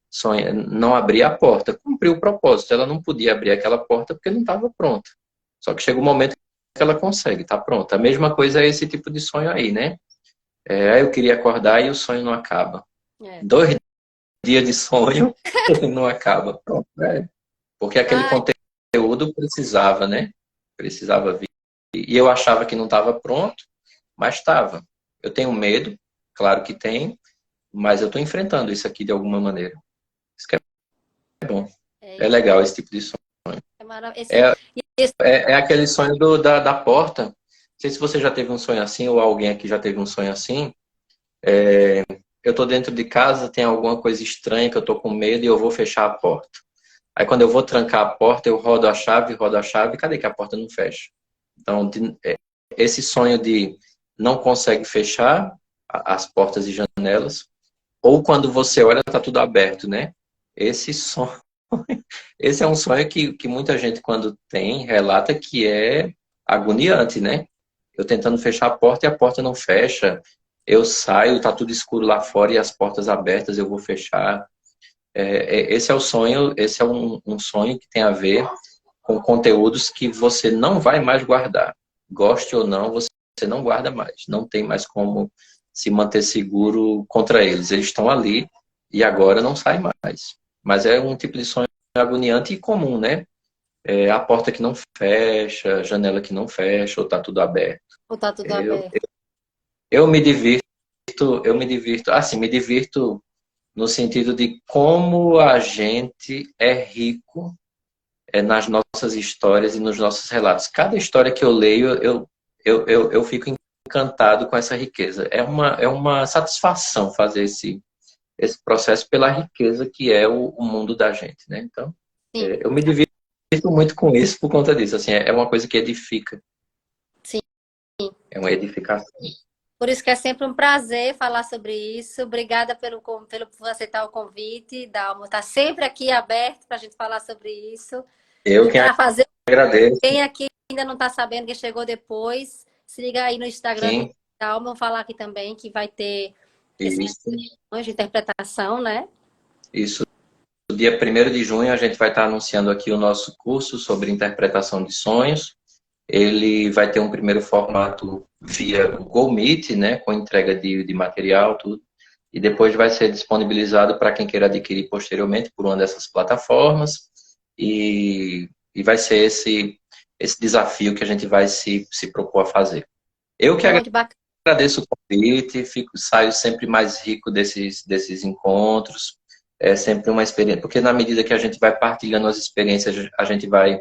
sonha, não abria a porta, cumpriu o propósito. Ela não podia abrir aquela porta porque não estava pronta. Só que chega um momento que ela consegue, está pronta. A mesma coisa é esse tipo de sonho aí, né? Eu queria acordar e o sonho não acaba. É. 2 dias de sonho não acaba. Pronto, porque aquele Ai, conteúdo precisava, né? Precisava vir. E eu achava que não estava pronto, mas estava. Eu tenho medo, claro que tem, mas eu estou enfrentando isso aqui de alguma maneira. Isso que é bom. é É isso. legal esse tipo de sonho. É maravilhoso. É, Esse, é aquele sonho da porta. Não sei se você já teve um sonho assim, ou alguém aqui já teve um sonho assim. Eu estou dentro de casa, tem alguma coisa estranha que eu estou com medo e eu vou fechar a porta. Aí quando eu vou trancar a porta, eu rodo a chave, cadê que a porta não fecha? Então, esse sonho de não consegue fechar as portas e janelas, ou quando você olha, está tudo aberto, né? Esse sonho, esse é um sonho que muita gente, quando tem, relata que é agoniante, né? Eu tentando fechar a porta e a porta não fecha. Eu saio, tá tudo escuro lá fora e as portas abertas, eu vou fechar. Esse é o sonho, esse é um sonho que tem a ver com conteúdos que você não vai mais guardar. Goste ou não, você não guarda mais. Não tem mais como se manter seguro contra eles. Eles estão ali e agora não sai mais. Mas é um tipo de sonho agoniante e comum, né? É a porta que não fecha, a janela que não fecha, ou tá tudo aberto. ou tá tudo Eu, aberto. eu me divirto, assim, me divirto no sentido de como a gente é rico nas nossas histórias e nos nossos relatos. Cada história que eu leio, eu fico encantado com essa riqueza. É uma satisfação fazer esse processo pela riqueza que é o mundo da gente, né? Então, Sim, eu me divirto muito com isso por conta disso. Assim, é uma coisa que edifica, sim. é uma edificação. Por isso que é sempre um prazer falar sobre isso. Obrigada por aceitar o convite, Dalmo. Está sempre aqui aberto para a gente falar sobre isso. Eu E que para fazer, agradeço. quem aqui ainda não está sabendo, que chegou depois, se liga aí no Instagram do Sim, Dalmo. Vou falar aqui também que vai ter esse isso. de interpretação, né? Isso. No dia 1º de junho, a gente vai estar anunciando aqui o nosso curso sobre interpretação de sonhos. Ele vai ter um primeiro formato via Google Meet, né, com entrega de material, tudo. E depois vai ser disponibilizado para quem queira adquirir posteriormente por uma dessas plataformas. E vai ser esse desafio que a gente vai se propor a fazer. Eu que Muito bacana. agradeço o convite, saio sempre mais rico desses encontros. É sempre uma experiência, porque na medida que a gente vai partilhando as experiências, a gente vai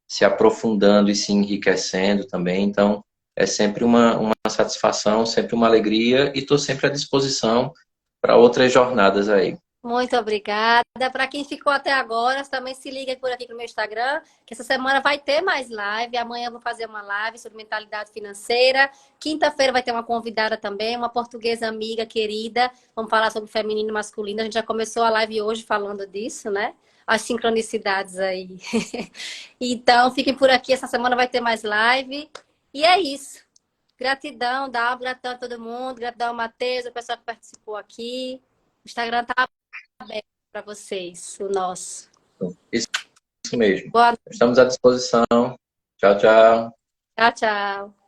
se aprofundando e se enriquecendo também. Então, é sempre uma satisfação, sempre uma alegria e estou sempre à disposição para outras jornadas aí. Muito obrigada. Para quem ficou até agora, também se liga por aqui no meu Instagram, que essa semana vai ter mais live. Amanhã eu vou fazer uma live sobre mentalidade financeira. Quinta-feira vai ter uma convidada também, uma portuguesa amiga querida. Vamos falar sobre feminino e masculino. A gente já começou a live hoje falando disso, né? As sincronicidades aí. Então, fiquem por aqui. Essa semana vai ter mais live. E é isso. Gratidão, Dá, gratidão a todo mundo. Gratidão, Matheus, o pessoal que participou aqui. O Instagram tá aberto para vocês, o nosso. Isso mesmo. Boa Estamos à disposição. Tchau, tchau. Tchau, tchau.